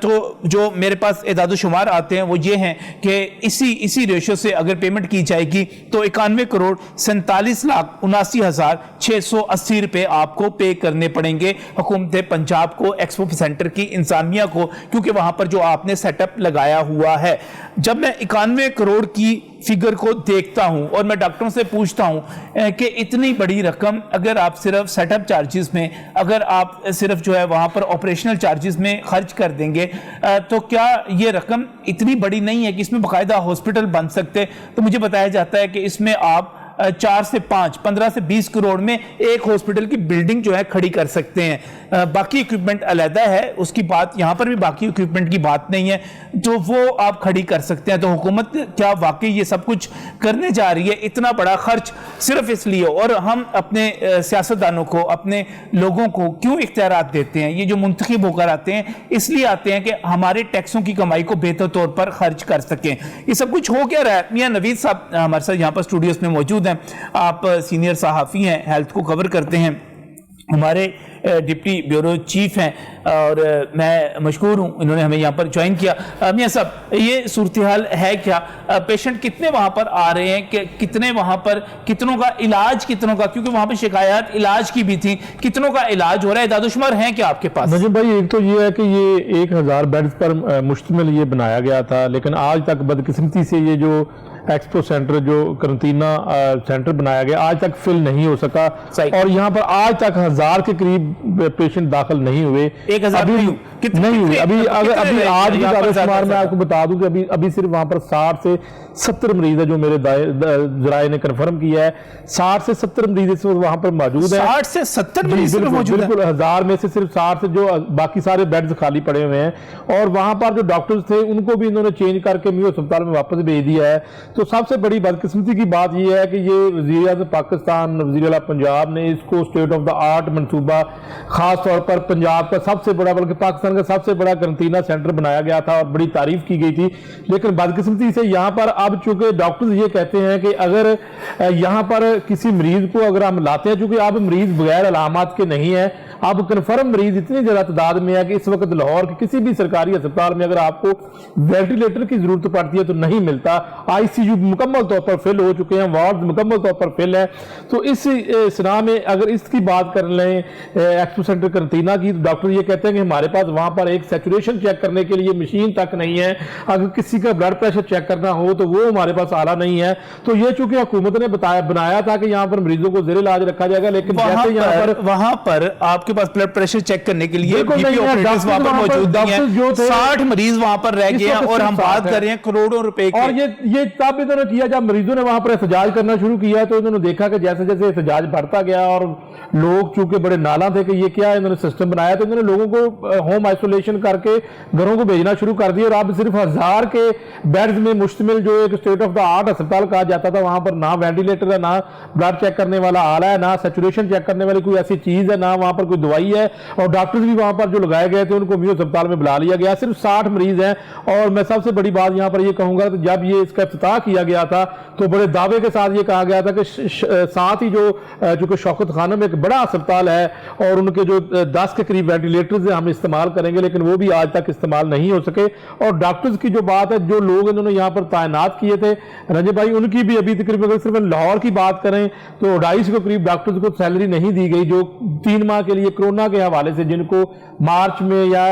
تو جو میرے پاس اعداد و شمار آتے ہیں وہ یہ ہیں کہ اسی ریشو سے اگر پیمنٹ کی جائے گی تو 91,47,79,680 روپے آپ کو پے کرنے پڑیں گے حکومت پنجاب کو, ایکسپو سینٹر کی انتظامیہ کو, کیونکہ وہاں پر جو آپ نے سیٹ اپ لگایا ہوا ہے. جب میں 91 کروڑ کی فگر کو دیکھتا ہوں اور میں ڈاکٹروں سے پوچھتا ہوں کہ اتنی بڑی رقم اگر آپ صرف سیٹ اپ چارجز میں, اگر آپ صرف جو ہے وہاں پر آپریشنل چارجز میں خرچ کر دیں گے, تو کیا یہ رقم اتنی بڑی نہیں ہے کہ اس میں باقاعدہ ہاسپٹل بن سکتے؟ تو مجھے بتایا جاتا ہے کہ اس میں آپ 4 سے 5, 15 سے 20 کروڑ میں ایک ہاسپٹل کی بلڈنگ جو ہے کھڑی کر سکتے ہیں. باقی اکوپمنٹ علیحدہ ہے, اس کی بات یہاں پر بھی باقی اکوپمنٹ کی بات نہیں ہے, تو وہ آپ کھڑی کر سکتے ہیں. تو حکومت کیا واقعی یہ سب کچھ کرنے جا رہی ہے؟ اتنا بڑا خرچ صرف اس لیے, اور ہم اپنے سیاستدانوں کو, اپنے لوگوں کو کیوں اختیارات دیتے ہیں؟ یہ جو منتخب ہو کر آتے ہیں اس لیے آتے ہیں کہ ہمارے ٹیکسوں کی کمائی کو بہتر طور پر خرچ کر سکیں. یہ سب کچھ ہو کیا رہا ہے؟ میاں نوید صاحب ہمارے ساتھ یہاں پر اسٹوڈیوز میں موجود ہیں, آپ سینئر صحافی ہیں, ہیلتھ کو کور کرتے ہیں, ہمارے ڈپٹی بیورو چیف ہیں, اور میں مشکور ہوں انہوں نے ہمیں یہاں پر جوائن کیا. میاں صاحب, یہ صورتحال ہے کیا؟ پیشنٹ کتنے وہاں پر آ رہے ہیں, کہ کتنے وہاں پر, کتنوں کا علاج, کتنوں کا, کیونکہ وہاں پر شکایات علاج کی بھی تھیں, کتنوں کا علاج ہو رہا ہے؟ اعداد و شمار ہیں کیا آپ کے پاس؟ نجم بھائی, ایک تو یہ ہے کہ یہ 1000 بیڈز پر مشتمل یہ بنایا گیا تھا, لیکن آج تک بدقسمتی سے یہ جو ایکسپو سینٹر, جو قرنطینہ سینٹر بنایا گیا, آج تک فل نہیں ہو سکا, اور یہاں پر آج تک 1000 کے قریب پیشنٹ داخل نہیں ہوئے. 1000 نہیں ہوئے ابھی آج کی اعداد و شمار میں آپ کو بتا دوں کہ ابھی صرف وہاں پر 60 سے 70 مریض ہے, جو میرے ذرائع نے کنفرم کیا ہے. 60 سے 70 مریض اس وقت وہاں پر موجود ہیں. 60 سے 70 مریض موجود ہیں؟ بالکل, 1000 میں سے صرف 60 سے, جو باقی سارے بیڈز خالی پڑے ہوئے ہیں, اور وہاں پر جو ڈاکٹرز تھے ان کو بھی انہوں نے چینج کر کے میو ہسپتال میں واپس بھیج دیا ہے. تو سب سے بڑی بدقسمتی کی بات یہ ہے کہ یہ وزیر اعظم پاکستان, وزیر اعلیٰ پنجاب نے اس کو اسٹیٹ آف دا آرٹ منصوبہ, خاص طور پر پنجاب کا سب سے بڑا, بلکہ پاکستان کا سب سے بڑا قرنطینہ سینٹر بنایا گیا تھا, اور بڑی تعریف کی گئی تھی. لیکن بدقسمتی سے یہاں پر اب چونکہ ڈاکٹرز یہ کہتے ہیں کہ اگر یہاں پر کسی مریض کو اگر ہم لاتے ہیں, چونکہ اب مریض بغیر علامات کے نہیں ہے, اب کنفرم مریض اتنی زیادہ تعداد میں ہے کہ اس وقت لاہور کے کسی بھی سرکاری ہسپتال میں اگر آپ کو وینٹیلیٹر کی ضرورت پڑتی ہے تو نہیں ملتا. آئی سی یو مکمل طور پر فل ہو چکے ہیں, وارڈ مکمل طور پر فل ہے. تو اس سنا میں اگر اس کی بات کر لیں ایکسپو سینٹر قرنطینہ کی, تو ڈاکٹر یہ کہتے ہیں کہ ہمارے پاس وہاں پر ایک سیچوریشن چیک کرنے کے لیے مشین تک نہیں ہے. اگر کسی کا بلڈ پریشر چیک کرنا ہو تو وہ ہمارے پاس آلہ نہیں ہے. تو یہ چونکہ حکومت نے بنایا تھا کہ یہاں پر مریضوں کو زیر علاج رکھا جائے گا, لیکن وہاں پر آپ کے پاس بلڈ پریشر چیک کرنے کے لیے وہاں پر موجود نہیں ہیں. 60 مریض وہاں پر رہ گئے ہیں, اور ہم بات کر رہے ہیں کروڑوں روپے کی. اور یہ تب انہوں نے کیا جب مریضوں نے وہاں پر احتجاج کرنا شروع کیا, تو انہوں نے دیکھا کہ جیسے جیسے احتجاج بڑھتا گیا اور لوگ چونکہ بڑے نالاں تھے کہ یہ کیا انہوں نے سسٹم بنایا, تو انہوں نے لوگوں کو ہوم آئسولیشن کر کے گھروں کو بھیجنا شروع کر دیا. اور اب صرف 1000 کے بیڈز میں مشتمل جو ایک اسٹیٹ آف دا آرٹ ہسپتال کہا جاتا تھا, وہاں پر نہ وینٹیلیٹر ہے, نہ بلڈ چیک کرنے والا آلہ ہے, نہ سیچوریشن چیک کرنے والی کوئی ایسی چیز ہے, نہ وہاں پر کوئی دوائی ہے. اور ڈاکٹرز بھی وہاں پر جو لگائے گئے تھے ان کو میو ہسپتال میں بلا لیا گیا. صرف 60 مریض ہیں. اور میں سب سے بڑی بات یہاں پر یہ کہوں گا کہ جب یہ اس کا افتتاح کیا گیا تھا تو بڑے دعوے کے ساتھ یہ کہا گیا تھا کہ ساتھ ہی جو چونکہ شوکت خانم ایک بڑا ہسپتال ہے اور ان کے جو 10 کے قریب وینٹیلیٹرز ہیں ہم استعمال کریں گے, لیکن وہ بھی آج تک استعمال نہیں ہو سکے. اور ڈاکٹرز کی جو بات ہے, جو لوگ انہوں نے یہاں پر تعینات کیے تھے رنجب بھائی, ان کی بھی ابھی تقریباً اگر صرف لاہور کی بات کریں تو 250 کے قریب ڈاکٹرز کو سیلری نہیں دی گئی, جو 3 ماہ کے لیے کرونا کے حوالے سے جن کو مارچ میں یا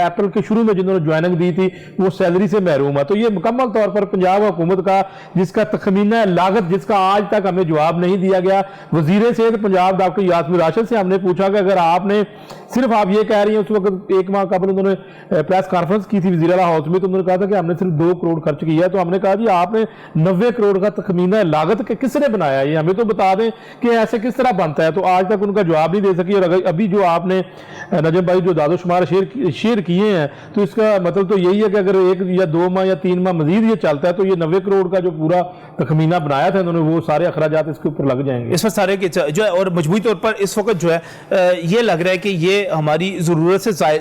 اپریل کے شروع میں جنہوں نے جوائننگ دی تھی وہ سیلری سے محروم ہے. تو یہ مکمل طور پر پنجاب حکومت کا جس کا تخمینہ لاگت جس کا آج تک ہمیں جواب نہیں دیا گیا. وزیر صحت پنجاب ڈاکٹر یاسمین راشد سے ہم نے پوچھا کہ اگر آپ نے صرف آپ یہ کہہ رہی ہیں, اس وقت 1 ماہ قبل انہوں نے پریس کانفرنس کی تھی وزیر اعلیٰ ہاؤس میں, تو انہوں نے کہا تھا کہ ہم نے صرف 2 کروڑ خرچ کیا ہے. تو ہم نے کہا جی آپ نے 90 کروڑ کا تخمینہ لاگت کس نے بنایا, یہ ہمیں تو بتا دیں کہ ایسے کس طرح بنتا ہے. تو آج تک ان کا جواب نہیں دے سکی. اور ابھی جو آپ نے نجم بھائی جو داد و شمار شیئر کیے ہیں, تو اس کا مطلب تو یہی ہے کہ اگر 1 یا 2 ماہ یا 3 ماہ مزید یہ چلتا ہے تو یہ 90 کروڑ کا جو پورا تخمینہ بنایا تھا انہوں نے, وہ سارے اخراجات اس کے اوپر لگ جائیں گے. اس پر سارے جو ہے, اور مجموعی طور پر اس وقت جو ہے یہ لگ رہا ہے کہ یہ ہماری ضرورت سے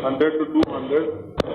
100 to 200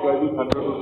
100 to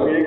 1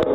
2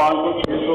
500-600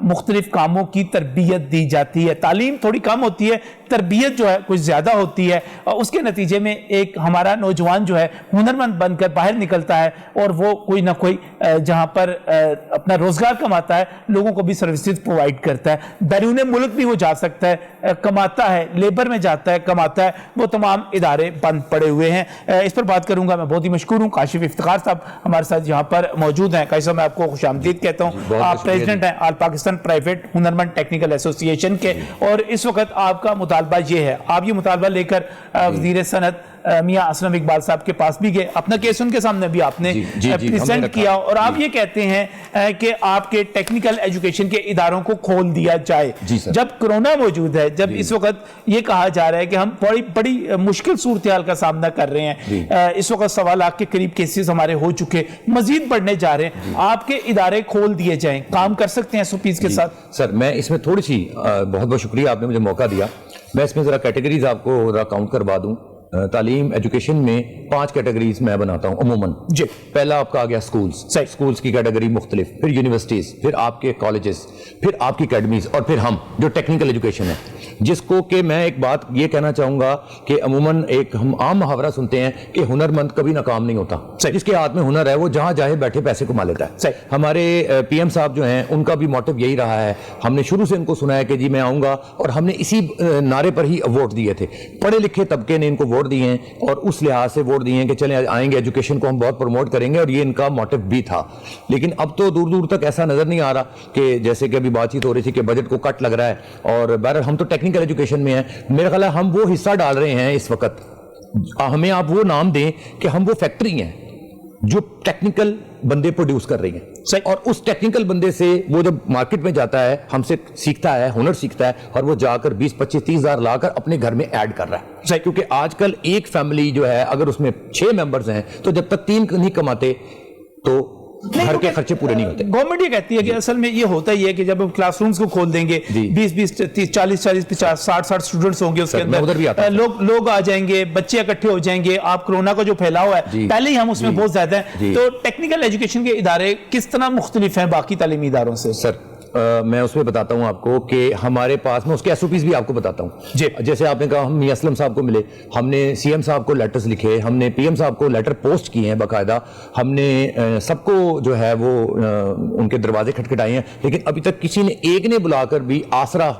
مختلف کاموں کی تربیت دی جاتی ہے. تعلیم تھوڑی کم ہوتی ہے, تربیت جو ہے کچھ زیادہ ہوتی ہے, اور اس کے نتیجے میں ایک ہمارا نوجوان جو ہے ہنرمند بن کر باہر نکلتا ہے اور وہ کوئی نہ کوئی جہاں پر اپنا روزگار کماتا ہے لوگوں کو بھی سروسز پرووائڈ کرتا ہے. بیرون ملک بھی وہ جا سکتا ہے, کماتا ہے, لیبر میں جاتا ہے, کماتا ہے. وہ تمام ادارے بند پڑے ہوئے ہیں. اس پر بات کروں گا. میں بہت ہی مشکور ہوں, کاشف افتخار صاحب ہمارے ساتھ یہاں پر موجود ہیں. کاشف صاحب میں آپ کو خوش آمدید کہتا ہوں. آپ پریزیڈنٹ ہیں آل پاکستان پرائیویٹ ہنرمند ٹیکنیکل ایسوسی ایشن کے, اور اس وقت آپ کا مطالبہ یہ ہے, آپ یہ مطالبہ لے کر وزیر صنعت میاں اسلم اقبال صاحب کے پاس بھی گئے, اپنا کیس ان کے سامنے بھی آپ نے پریزنٹ کیا, اور آپ یہ کہتے ہیں کہ آپ کے ٹیکنیکل ایجوکیشن کے اداروں کو کھول دیا جائے. جب کرونا موجود ہے, جب اس وقت یہ کہا جا رہا ہے کہ ہم بڑی مشکل صورتحال کا سامنا کر رہے ہیں, اس وقت 1.25 لاکھ کے قریب کیسز ہمارے ہو چکے, مزید بڑھنے جا رہے ہیں, آپ کے ادارے کھول دیے جائیں, کام کر سکتے ہیں SOPs کے ساتھ؟ سر میں اس میں تھوڑی سی, بہت بہت شکریہ آپ نے مجھے موقع دیا. میں اس میں ذرا کیٹیگریز آپ کو ذرا کاؤنٹ کروا دوں. تعلیم ایجوکیشن میں 5 کیٹیگریز میں بناتا ہوں عموماً. جی. پہلا آپ کا آ گیا سکولز کی کیٹیگری مختلف, پھر یونیورسٹیز, پھر آپ کے کالجز, پھر آپ کی اکیڈمیز, اور پھر ہم جو ٹیکنیکل ایجوکیشن ہے, جس کو کہ میں ایک بات یہ کہنا چاہوں گا کہ عموماً ایک ہم عام محاورہ سنتے ہیں کہ ہنرمند کبھی ناکام نہیں ہوتا. جس کے ہاتھ میں ہنر ہے وہ جہاں جاہے بیٹھے پیسے کما لیتا ہے. ہمارے PM صاحب جو ہیں ان کا بھی موٹو یہی رہا ہے. ہم نے شروع سے ان کو سنا ہے کہ جی میں آؤں گا, اور ہم نے اسی نعرے پر ہی ووٹ دیے تھے. پڑھے لکھے طبقے نے ان کو ووٹ دیے ہیں, اور اس لحاظ سے ووٹ دیے ہیں کہ چلیں آئیں گے, ایجوکیشن کو ہم بہت پروموٹ کریں گے, اور یہ ان کا موٹو بھی تھا. لیکن اب تو دور دور تک ایسا نظر نہیں آ رہا کہ جیسے کہ ابھی بات چیت ہو رہی تھی کہ بجٹ کو کٹ لگ رہا ہے, اور بہرحال ہم تو ٹیکنیکل ایجوکیشن میں ہیں. میرا خیال ہے ہم وہ حصہ ڈال رہے ہیں اس وقت, ہمیں آپ وہ نام دیں کہ ہم وہ فیکٹری ہیں جو ٹیکنیکل بندے پروڈیوس کر رہی ہیں, اور اس ٹیکنیکل بندے سے وہ جب مارکیٹ میں جاتا ہے ہم سے سیکھتا ہے, ہنر سیکھتا ہے, اور وہ جا کر 20-25-30 ہزار لا کر اپنے گھر میں ایڈ کر رہا ہے. کیونکہ آج کل ایک فیملی جو ہے اگر اس میں 6 ممبرز ہیں تو جب تک 3 نہیں کماتے تو گھر کے خرچے پورے نہیں ہوتے. گورنمنٹ یہ کہتی ہے کہ اصل میں یہ ہوتا ہی ہے کہ جب کلاس رومز کو کھول دیں گے 20-20 30 40 50 60 اسٹوڈنٹس ہوں گے, اس کے اندر لوگ آ جائیں گے, بچے اکٹھے ہو جائیں گے. آپ کرونا کا جو پھیلاؤ ہے پہلے ہی ہم اس میں بہت زیادہ ہیں, تو ٹیکنیکل ایجوکیشن کے ادارے کس طرح مختلف ہیں باقی تعلیمی اداروں سے؟ سر میں اس میں بتاتا ہوں آپ کو کہ ہمارے پاس, میں اس کے SOPs بھی آپ کو بتاتا ہوں. جیسے آپ نے کہا ہم میاں اسلم صاحب کو ملے, ہم نے CM صاحب کو لیٹرز لکھے, ہم نے PM صاحب کو لیٹر پوسٹ کیے ہیں باقاعدہ, ہم نے سب کو جو ہے وہ ان کے دروازے کھٹکھٹائے ہیں, لیکن ابھی تک کسی نے ایک نے بلا کر بھی آسرا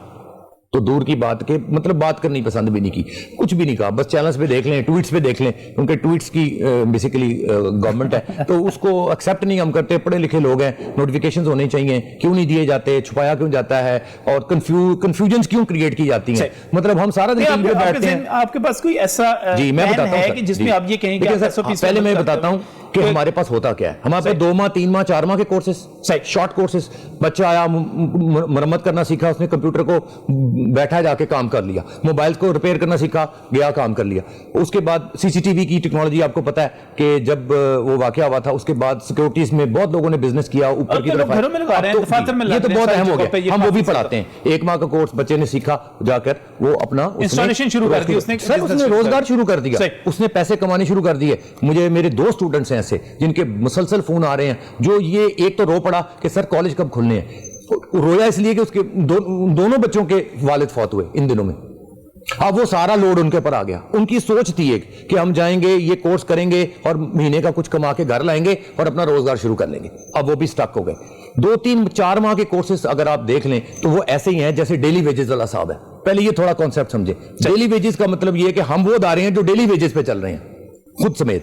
تو دور کی بات کے مطلب بات کرنی پسند بھی نہیں کی, کچھ بھی نہیں کہا. بس چینلز پہ دیکھ لیں, ٹویٹس پہ دیکھ لیں, کیونکہ ٹویٹس کی بیسیکلی گورنمنٹ ہے تو اس کو ایکسیپٹ نہیں ہم کرتے. پڑھے لکھے لوگ ہیں, نوٹیفیکیشنز ہونے چاہیے, کیوں نہیں دیے جاتے, چھپایا کیوں جاتا ہے, اور کنفیوژنز کیوں کریٹ کی جاتی ہیں. مطلب ہم سارا دن پہ بیٹھتے ہیں. آپ کے پاس کوئی ایسا میں بتاتا ہوں جس میں آپ یہ کہیں کہ پہلے میں بتاتا ہوں کہ ہمارے پاس ہوتا کیا ہے. ہمارے پاس 2 ماہ 3 ماہ 4 ماہ کے کورسز, شارٹ کورسز. بچہ آیا, مرمت کرنا سیکھا, اس نے کمپیوٹر کو بیٹھا جا کے کام کر لیا, موبائل کو ریپیئر کرنا سیکھا, گیا کام کر لیا. اس کے بعد CCTV کی ٹیکنالوجی آپ کو پتا ہے کہ جب وہ واقعہ ہوا تھا اس کے بعد سیکورٹیز میں بہت لوگوں نے بزنس کیا اوپر کی طرف. یہ تو بہت اہم ہو گیا, ہم وہ بھی پڑھاتے ہیں. 1 ماہ کا کورس بچے نے سیکھا, جا کر وہ اپنا انسٹالیشن شروع کر دی, سر اس نے روزگار شروع کر دیا, اس نے پیسے کمانے شروع کر دیے. مجھے میرے 2 اسٹوڈنٹس ہیں ایسے جن کے مسلسل فون آ رہے ہیں, جو یہ ایک تو رو پڑا کہ سر کالج کب کھلنے ہیں. رویا اس لیے کہ اس کے دونوں بچوں کے والد فوت ہوئے ان دنوں میں. اب وہ سارا لوڈ ان کے پر آ گیا. ان کی سوچ تھی ایک کہ ہم جائیں گے, یہ کورس کریں گے, اور مہینے کا کچھ کما کے گھر لائیں گے اور اپنا روزگار شروع کر لیں گے. اب وہ بھی سٹک ہو گئے. 2 3 4 ماہ کے کورسز اگر آپ دیکھ لیں تو وہ ایسے ہی ہیں جیسے ڈیلی ویجز والا صاحب ہے. پہلے یہ تھوڑا کانسیپٹ سمجھے. ڈیلی ویجز کا مطلب یہ ہے کہ ہم وہ ادارے ہیں جو ڈیلی ویجز پہ چل رہے ہیں خود سمیت.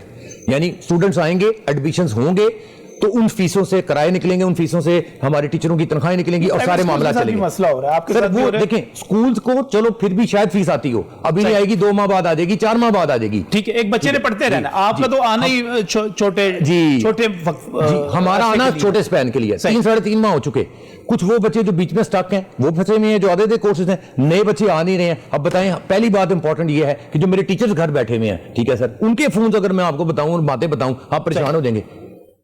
یعنی اسٹوڈنٹس آئیں گے, ایڈمیشنز ہوں گے, تو ان فیسوں سے کرائے نکلیں گے, ان فیسوں سے ہمارے ٹیچروں کی تنخواہیں نکلیں گی, اور سارے معاملات چلیں گے. مسئلہ ہو رہا ہے آپ کے ساتھ. وہ دیکھیں سکولز کو چلو پھر بھی شاید فیس آتی ہو, ابھی نہیں آئے گی, 2 ماہ بعد آ جائے گی, 4 ماہ بعد آ جائے گی. ٹھیک ہے, ایک بچے نے پڑھتے رہنا, آپ کا تو آنا ہی چھوٹے ہمارا آنا چھوٹے سپین کے لیے 3-3.5 ماہ ہو چکے. کچھ وہ بچے جو بیچ میں سٹک ہیں وہ پھنسے ہوئے ہیں, جو آدھے کورسز ہیں, نئے بچے آ نہیں رہے ہیں. اب بتائیں, پہلی بات امپورٹنٹ یہ ہے کہ جو میرے ٹیچرز گھر بیٹھے ہوئے ہیں, ٹھیک ہے سر, ان کے فونز اگر میں آپ کو بتاؤں اور باتیں بتاؤں آپ پریشان ہو جائیں گے.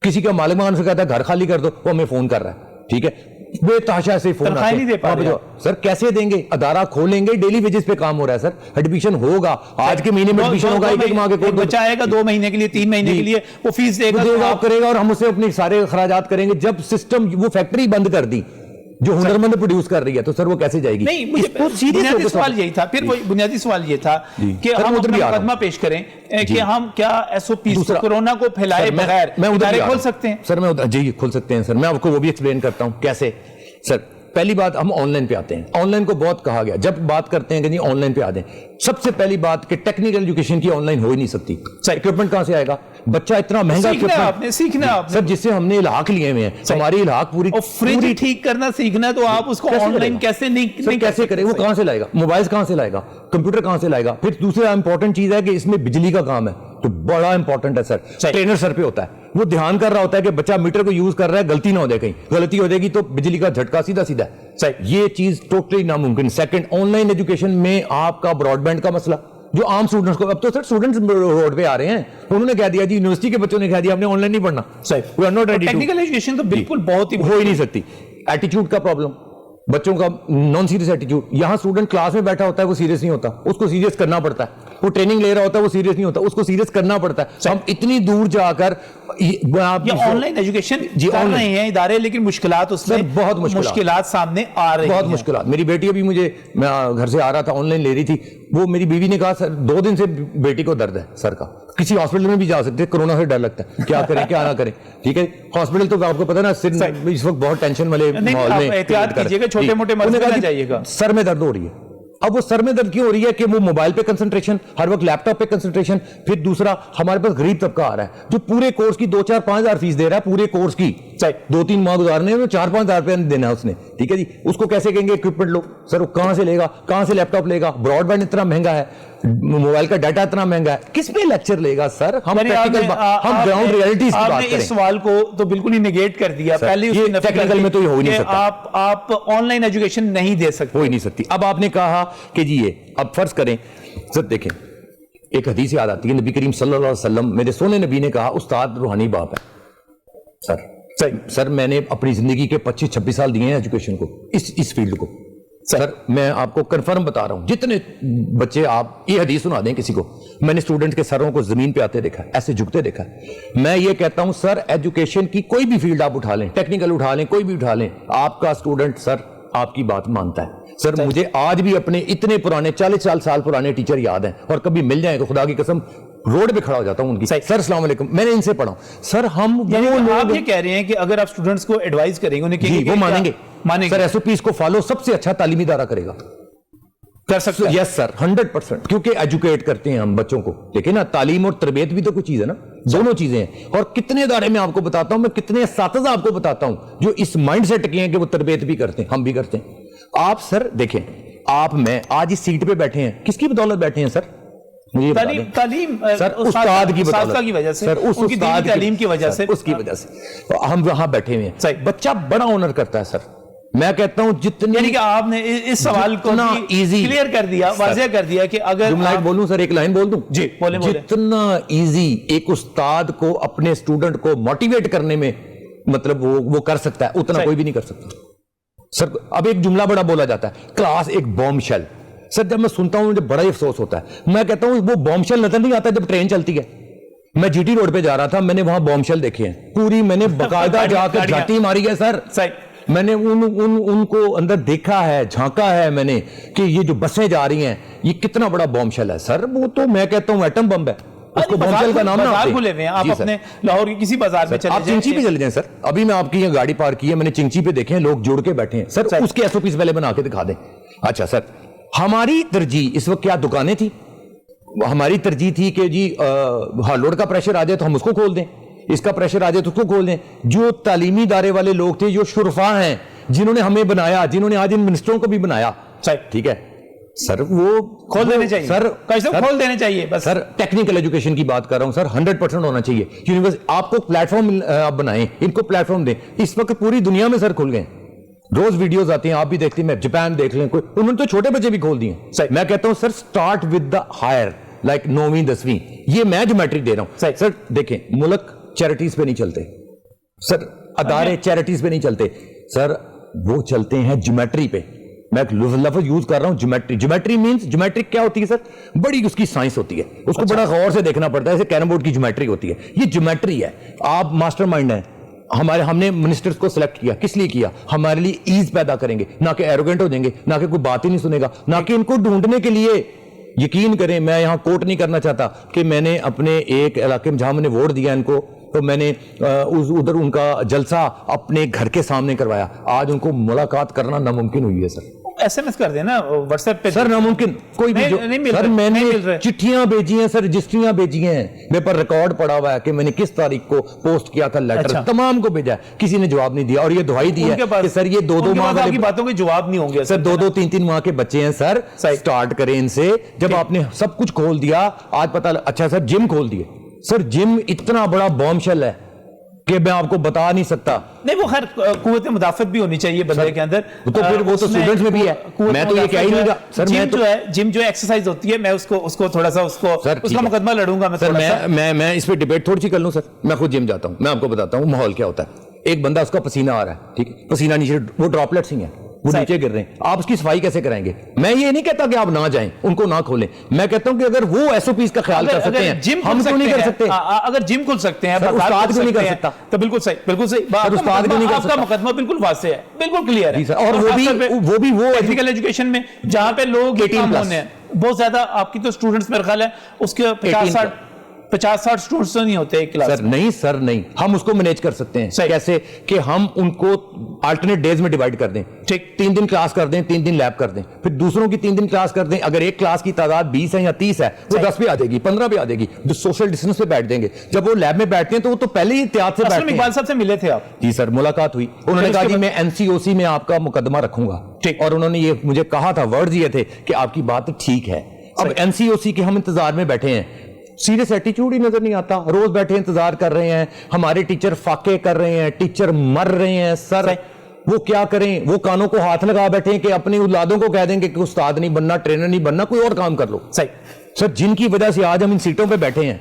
کسی کا مالک مکان سے کہتا ہے گھر خالی کر دو, وہ ہمیں فون کر رہا ہے, ٹھیک ہے, بے تحاشا سے فون آتے ہیں. سر کیسے دیں گے, ادارہ کھولیں گے, ڈیلی ویجز پہ کام ہو رہا ہے سر, ایڈمیشن ہوگا, آج کے مہینے میں ایڈمیشن ہوگا, 1 ماہ کے کورس بچہ آئے گا 2 مہینے کے لیے, 3 مہینے کے لیے, وہ فیس دے گا, کرے گا, اور ہم اسے اپنے سارے اخراجات کریں گے. جب سسٹم وہ فیکٹری بند کر دی, جو ہنرمند پروڈیوس کر رہی ہے تو سر وہ کیسے جائے گی؟ نہیں، مجھے بنیادی سوال یہی تھا، پھر بنیادی سوال یہ تھا کہ ہم اپنا مقدمہ پیش کریں کہ ہم کیا ایس او پی کورونا کو پھیلائے بغیر ادارے کھول سکتے ہیں؟ سر میں جی کھول سکتے ہیں سر، میں آپ کو وہ بھی ایکسپلین کرتا ہوں کیسے. سر پہلی بات ہم آن لائن پہ آتے ہیں. آن لائن کو بہت کہا گیا، جب بات کرتے ہیں کہ نہیں آن لائن پہ آ جائیں، سب سے پہلی بات کہ ٹیکنیکل ایجوکیشن کی آن لائن ہو ہی نہیں سکتی. اکوپمنٹ کہاں سے آئے گا؟ بچہ اتنا مہنگا سیکھنا آپ سر جس سے ہم نے الحاق لیے ہوئے ہیں، ہماری الحاق پوری فریج ٹھیک کرنا سیکھنا، تو آپ اس کو آن لائن کیسے کریں؟ وہ کہاں سے لائے گا؟ موبائل کہاں سے لائے گا؟ کمپیوٹر کہاں سے لائے گا؟ پھر دوسرا امپورٹنٹ چیز ہے کہ اس میں بجلی کا کام ہے، تو بڑا امپورٹنٹ ہے سر. ٹرینر سر پہ ہوتا ہے، وہ دھیان کر رہا ہوتا ہے کہ بچہ میٹر کو یوز کر رہا ہے، غلطی نہ ہو جائے، کہیں غلطی ہو جائے گی تو بجلی کا جھٹکا سیدھا سیدھا ہے. یہ چیز ٹوٹلی ناممکن. سیکنڈ، آن لائن ایجوکیشن میں آپ کا براڈ بینڈ کا مسئلہ جو عام اسٹوڈنٹس کو، اب تو سر اسٹوڈنٹس روڈ پہ آ رہے ہیں، انہوں نے کہہ دیا جی یونیورسٹی کے بچوں نے کہہ دیا ہم نے آن لائن نہیں پڑھنا. We are not ready. Technical education تو بالکل بہت ہی ہو ہی نہیں سکتی. ایٹیچیوڈ کا پرابلم، بچوں کا نان سیریس ایٹیچیوڈ. یہاں اسٹوڈنٹ کلاس میں بیٹھا ہوتا ہے وہ سیریس نہیں ہوتا، اس کو سیریس کرنا پڑتا ہے. وہ ٹریننگ لے رہا ہوتا ہے وہ سیریس نہیں ہوتا، اس کو سیریس کرنا پڑتا ہے. ہم اتنی دور جا کر آن لائن ایجوکیشن کر رہے ہیں ادارے، لیکن مشکلات اس میں بہت مشکلات سامنے آ رہی ہیں. بہت مشکلات. میری بیٹی ابھی مجھے، میں گھر سے آ رہا تھا، آن لائن لے رہی تھی، وہ میری بیوی نے کہا سر 2 دن سے بیٹی کو درد ہے سر کا، کسی ہاسپٹل میں بھی جا سکتے، کورونا سے ڈر لگتا ہے، کیا کریں کیا نہ کریں. ٹھیک ہے ہاسپٹل تو آپ کو پتا نا اس وقت بہت ٹینشن والے ماحول میں احتیاط کیجیے گا، چھوٹے موٹے مسئلے نہ جائیے گا. سر میں درد ہو رہی ہے. اب وہ سر میں درد کیوں ہو رہی ہے کہ وہ موبائل پہ کنسنٹریشن، ہر وقت لیپ ٹاپ پہ کنسنٹریشن. پھر دوسرا ہمارے پاس غریب طبقہ آ رہا ہے جو پورے کورس کی 2-4-5 ہزار فیس دے رہا ہے، پورے کورس کی 2-3 ماہ گزارنے میں 4-5 ہزار روپے دینا ہے اس نے. ٹھیک ہے جی، اس کو کیسے کہیں گے اکوپمنٹ لو؟ سر وہ کہاں سے لے گا؟ کہاں سے لیپ ٹاپ لے گا؟ براڈ بینڈ اتنا مہنگا ہے، موبائل کا ڈیٹا اتنا مہنگا ہے، کس پہ لیکچر لے گا سر؟ ہم گراؤنڈ ریئلٹیز کی بات کریں. اس سوال کو تو بالکل ہی نیگیٹ کر دیا. پہلے ٹیکنیکل میں تو یہ ہو نہیں سکتا، آپ آن لائن ایجوکیشن نہیں دے سکتے، ہو ہی نہیں سکتی. اب آپ نے کہا کہ جی یہ اب فرض کریں سر، دیکھیں ایک حدیث یاد آتی ہے، نبی کریم صلی اللہ علیہ وسلم میرے سونے نبی نے کہا استاد روحانی باپ ہے. سر میں نے اپنی زندگی کے 25-26 سال دیے ہیں ایجوکیشن کو، اس فیلڈ کو. سر میں آپ کو کنفرم بتا رہا ہوں، جتنے بچے آپ یہ حدیث سنا دیں کسی کو، میں نے اسٹوڈنٹ کے سروں کو زمین پہ آتے دیکھا ہے، ایسے جھکتے دیکھا ہے. میں یہ کہتا ہوں سر ایجوکیشن کی کوئی بھی فیلڈ آپ اٹھا لیں، ٹیکنیکل اٹھا لیں، کوئی بھی اٹھا لیں، آپ کا اسٹوڈنٹ سر آپ کی بات مانتا ہے. سر مجھے آج بھی اپنے اتنے پرانے 40 سال پرانے ٹیچر یاد ہیں، اور کبھی مل جائیں تو خدا کی قسم روڈ پہ کھڑا ہو جاتا ہوں ان کی. سر السلام علیکم، میں نے ان سے پڑھا ہوں. سر ہم آپ یہ کہہ رہے ہیں کہ اگر آپ اسٹوڈنٹس کو ایڈوائز کریں گے انہیں کہیں گے وہ مانیں گے. سر ایس او پیز کو فالو سب سے اچھا تعلیمی ادارہ کرے گا، کر سکتے ہیں. یس سر 100%، کیونکہ ایجوکیٹ کرتے ہیں ہم بچوں کو. دیکھیں نا تعلیم اور تربیت بھی تو کوئی چیز ہے نا، دونوں چیزیں ہیں. اور کتنے ادارے میں آپ کو بتاتا ہوں، میں کتنے اساتذہ آپ کو بتاتا ہوں جو اس مائنڈ سیٹ کے ہیں کہ وہ تربیت بھی کرتے ہیں، ہم بھی کرتے ہیں. آپ سر دیکھیں، آپ میں آج اس سیٹ پہ بیٹھے ہیں، کس کی بدولت بیٹھے ہیں سر؟ مجھے تعلیم سر استاد کی وجہ سے، سر اس استاد کی تعلیم کی وجہ سے، اس کی وجہ سے ہم وہاں بیٹھے ہوئے ہیں. بچہ بڑا آنر کرتا ہے سر. میں کہتا ہوں جتنی، یعنی کہ آپ نے اس سوال کو ایزی کلیئر کر دیا، واضح کر دیا کہ اگر بولوں سر ایک لائن بول دوں جی، جتنا ایزی ایک استاد کو اپنے اسٹوڈنٹ کو موٹیویٹ کرنے میں مطلب وہ کر سکتا ہے، اتنا کوئی بھی نہیں کر سکتا سر. اب ایک جملہ بڑا بولا جاتا ہے، کلاس ایک بوم شیل. سر جب میں سنتا ہوں مجھے بڑا ہی افسوس ہوتا ہے. میں کہتا ہوں وہ بوم شیل نظر نہیں آتا جب ٹرین چلتی ہے. میں جی ٹی روڈ پہ جا رہا تھا، میں نے وہاں بوم شیل دیکھے ہیں پوری، میں نے باقاعدہ جا کے جھاٹی ماری ہے سر. میں نے ان کو اندر دیکھا ہے، جھانکا ہے میں نے کہ یہ جو بسیں جا رہی ہیں یہ کتنا بڑا بوم شیل ہے سر. وہ تو میں کہتا ہوں ایٹم بم ہے. اس کو بوم شیل کا نام نہ کھلے ہوئے ہیں. آپ اپنے لاہور کی کسی بازار میں چلے جائیں، آپ چنچی پہ چلے جائیں سر. ابھی میں آپ کی یہ گاڑی پارک کی ہے، میں نے چنچی پہ دیکھے ہیں لوگ جوڑ کے بیٹھے ہیں سر. اس کے ایس او پیز پہلے بنا کے دکھا دیں. اچھا سر، ہماری ترجیح اس وقت کیا دکانیں تھی؟ ہماری ترجیح تھی کہ جی لوڈ کا پریشر آ جائے تو ہم اس کو کھول دیں، اس کا پریشر آ جائے تو اس کو کھول دیں. جو تعلیمی ادارے والے لوگ تھے، جو شرفا ہیں، جنہوں نے ہمیں بنایا، جنہوں نے آج ان منسٹروں کو بھی بنایا، ٹھیک ہے سر، وہ کھول دینے چاہیے سر، کھول دینے چاہیے بس. سر ٹیکنیکل ایجوکیشن کی بات کر رہا ہوں سر، 100% ہونا چاہیے. یونیورسٹی آپ کو پلیٹ فارم آپ بنائیں، ان کو پلیٹ فارم دیں. اس وقت پوری دنیا میں سر کھل گئے، روز ویڈیوز آتی ہیں، آپ بھی دیکھتے ہیں. میں جاپان دیکھ لیں، کوئی انہوں نے تو چھوٹے بچے بھی کھول دیے. میں کہتا ہوں sir start with the higher, like 9ویں 10ویں. یہ میں جیومیٹری دے رہا ہوں سر. دیکھیں ملک چیریٹیز پہ نہیں چلتے سر، ادارے چیریٹیز پہ نہیں چلتے سر، وہ چلتے ہیں جیومیٹری پہ. میں ایک لفظ یوز کر رہا ہوں جیومیٹری. جیومیٹری مینس، جیومیٹری کیا ہوتی ہے سر؟ بڑی اس کی سائنس ہوتی ہے، اس کو بڑا غور سے دیکھنا پڑتا ہے. جیسے کیرم بورڈ کی جیومیٹری ہوتی ہے، یہ جیومیٹری ہے. آپ ماسٹر مائنڈ ہیں، ہم نے منسٹرز کو سلیکٹ کیا کس لیے کیا؟ ہمارے لیے ایز پیدا کریں گے، نہ کہ ایروگنٹ ہو جائیں گے، نہ کہ کوئی بات ہی نہیں سنے گا، نہ کہ ان کو ڈھونڈنے کے لیے. یقین کریں میں یہاں کوٹ نہیں کرنا چاہتا کہ میں نے اپنے ایک علاقے میں جہاں میں نے ووٹ دیا ان کو تو میں نے ادھر ان کا جلسہ اپنے گھر کے سامنے کروایا. آج ان کو ملاقات کرنا ناممکن ہوئی ہے سر. ایس ایم ایس کر دینا واٹس ایپ پہ سر ناممکن کوئی بھی سر میں نے چٹھیاں بھیجی ہیں سر، رجسٹریاں بھیجی ہیں، میرے پر ریکارڈ پڑا ہوا ہے کہ میں نے کس تاریخ کو پوسٹ کیا تھا لیٹر، تمام کو بھیجا ہے، کسی نے جواب نہیں دیا. اور یہ دہائی دی ہے کہ سر یہ 2 ماہ کی باتوں کے جواب نہیں ہوں گے سر، 2 3 ماہ کے بچے ہیں سر. سٹارٹ کریں ان سے. جب آپ نے سب کچھ کھول دیا آج پتہ اچھا سر جم کھول دیے سر. جم اتنا بڑا بوم شیل ہے کہ میں آپ کو بتا نہیں سکتا. نہیں وہ خیر قوت مدافعت بھی ہونی چاہیے بندے کے اندر، تو پھر وہ تو اسٹوڈنٹس میں بھی ہے. میں تو یہ کہہ ہی نہیں گا سر. جم جو ایکسرسائز ہوتی ہے میں اس کو تھوڑا سا اس کا مقدمہ لڑوں گا. سر میں اس پہ ڈیبیٹ تھوڑی سی کر لوں سر. میں خود جم جاتا ہوں، میں آپ کو بتاتا ہوں ماحول کیا ہوتا ہے. ایک بندہ اس کا پسینہ آ رہا ہے، ٹھیک ہے، پسینہ نیچے وہ ڈراپلیٹس ہی ہیں وہ نیچے گر رہے ہیں، آپ اس کی صفائی کیسے کرائیں گے؟ میں یہ نہیں کہتا کہ آپ نہ جائیں ان کو نہ کھولیں، میں کہتا ہوں کہ اگر وہ ایس او پیز کا خیال کر سکتے ہیں ہم کیوں نہیں کر سکتے؟ اگر جم کھل سکتے ہیں استاد کیوں نہیں کر سکتا؟ تو بالکل صحیح، بالکل صحیح. استاد کیوں نہیں کر سکتا؟ آپ کا مقدمہ بالکل واضح ہے، بالکل کلیئر ہے. اور وہ بھی ٹیکنیکل ایجوکیشن میں جہاں پہ لوگ بہت زیادہ آپ کی تو اسٹوڈنٹس میرے خیال ہے اس کے 50-60 اسٹوڈنٹس تو نہیں ہوتے ایک کلاس. سر نہیں ہم اس کو مینیج کر سکتے ہیں. کیسے کہ ہم ان کو آلٹرنیٹ ڈیز میں ڈیوائیڈ کر دیں. ٹھیک 3 دن کلاس کر دیں، 3 دن لیب کر دیں، پھر دوسروں کی 3 دن کلاس کر دیں. اگر ایک کلاس کی تعداد 20 ہے یا 30 ہے وہ 10 پہ آ جائے گی، 15 پہ آ جائے گی. جو سوشل ڈسٹینس پہ بیٹھ دیں گے. جب وہ لیب میں بیٹھتے ہیں تو وہ تو پہلے ہی احتیاط سے بیٹھتے ہیں. اقبال صاحب سے ملے تھے آپ؟ جی سر ملاقات ہوئی. انہوں نے کہا جی میں NCOC میں آپ کا مقدمہ رکھوں گا. اور انہوں نے یہ مجھے کہا تھا، ورڈز یہ تھے کہ آپ کی بات ٹھیک ہے. اب NCOC کے ہم انتظار میں بیٹھے ہیں. سیریس ایٹیچیوڈ ہی نظر نہیں آتا. روز بیٹھے انتظار کر رہے ہیں. ہمارے ٹیچر فاقے کر رہے ہیں، ٹیچر مر رہے ہیں سر. وہ کیا کریں؟ وہ کانوں کو ہاتھ لگا بیٹھے ہیں کہ اپنی اولادوں کو کہہ دیں کہ استاد نہیں بننا، ٹرینر نہیں بننا، کوئی اور کام کر لو. سر جن کی وجہ سے آج ہم ان سیٹوں پہ بیٹھے ہیں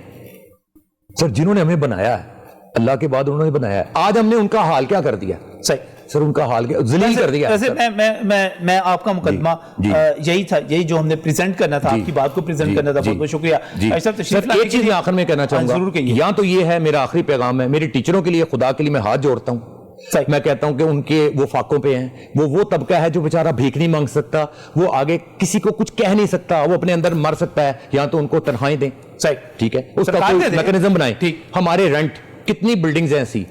سر، جنہوں نے ہمیں بنایا ہے اللہ کے بعد انہوں نے بنایا ہے، آج ہم نے ان کا حال کیا کر دیا سر؟ ان کا حال کیا ذلیل کر دیا. میں آپ کا مقدمہ یہی تھا، یہی جو ہم نے پریزنٹ کرنا تھا، آپ کی بات کو پریزنٹ کرنا تھا. بہت بہت شکریہ. ایک چیز آخر میں کہنا چاہوں گا، یا تو یہ ہے میرا آخری پیغام ہے میرے ٹیچروں کے لیے، خدا کے لیے میں ہاتھ جوڑتا ہوں. میں کہتا ہوں کہ ان کے وہ فاقوں پہ ہیں. وہ طبقہ ہے جو بیچارہ بھیک نہیں مانگ سکتا، وہ آگے کسی کو کچھ کہہ نہیں سکتا، وہ اپنے اندر مر سکتا ہے. یا تو ان کو تنخواہیں دیں، ٹھیک ہے، اس کا کوئی میکینزم بنائیں. ہمارے رینٹ کتنی بلڈنگز ہیں ایسی.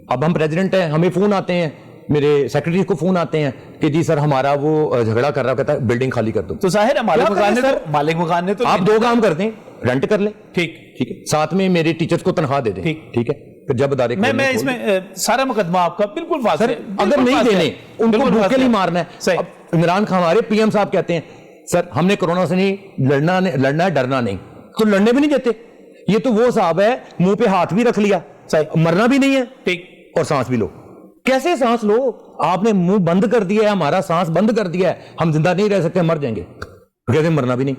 اب ہم پریزیڈنٹ ہیں، ہمیں فون آتے ہیں، میرے سیکرٹری کو فون آتے ہیں کہ جی سر ہمارا وہ جھگڑا کر رہا، کہتا ہے بلڈنگ خالی کر دو. تو ظاہر ہے مالک مکان نے تو آپ 2 کام کر دیں، رینٹ کر لیں، ٹھیک ہے، ساتھ میں میرے ٹیچرز کو تنخواہ دے دیں، ٹھیک ہے. پھر جب ادارے میں اس میں سارا مقدمہ آپ کا بالکل واضح ہے. اگر نہیں دینے ان کو بھوکے نہیں مارنا ہے. عمران خان ہمارے PM صاحب کہتے ہیں سر ہم نے کورونا سے نہیں لڑنا ہے، ڈرنا نہیں، تو لڑنے بھی نہیں دیتے. یہ تو وہ صاحب ہے منہ پہ ہاتھ بھی رکھ لیا، مرنا بھی نہیں ہے، ٹھیک، اور سانس بھی لو. کیسے سانس لو؟ آپ نے منہ بند کر دیا ہے، ہمارا سانس بند کر دیا ہے، ہم زندہ نہیں رہ سکتے، مر جائیں گے. کہتے ہیں مرنا بھی نہیں.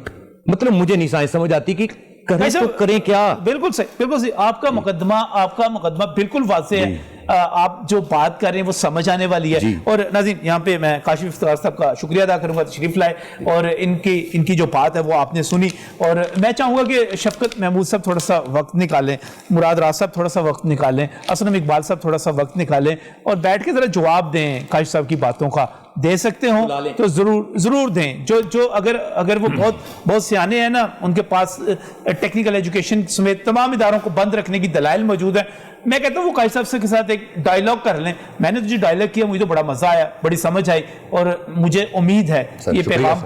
مطلب مجھے نہیں سائنس سمجھ آتی کہ کریں کیا. بالکل صحیح، بالکل صحیح. آپ کا مقدمہ بالکل واضح ہے. آپ جو بات کر رہے ہیں وہ سمجھ آنے والی ہے. اور ناظرین یہاں پہ میں کاشف افتخار صاحب کا شکریہ ادا کروں گا، تشریف لائے اور ان کی جو بات ہے وہ آپ نے سنی. اور میں چاہوں گا کہ شفقت محمود صاحب تھوڑا سا وقت نکالیں، مراد راز صاحب تھوڑا سا وقت نکالیں، اسلم اقبال صاحب تھوڑا سا وقت نکالیں اور بیٹھ کے ذرا جواب دیں. کاشف صاحب کی باتوں کا دے سکتے ہوں تو ضرور دیں. جو اگر وہ بہت سیانے ہیں نا، ان کے پاس ٹیکنیکل ایجوکیشن سمیت تمام اداروں کو بند رکھنے کی دلائل موجود ہیں. میں کہتا ہوں وہ قائد صاحب کے ساتھ ایک ڈائیلاگ کر لیں. میں نے تو جو ڈائیلاگ کیا مجھے تو بڑا مزہ آیا، بڑی سمجھ آئی اور مجھے امید ہے یہ پیغام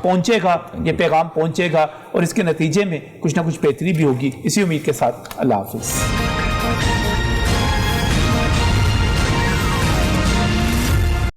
پہنچے گا اور اس کے نتیجے میں کچھ نہ کچھ بہتری بھی ہوگی. اسی امید کے ساتھ اللہ حافظ.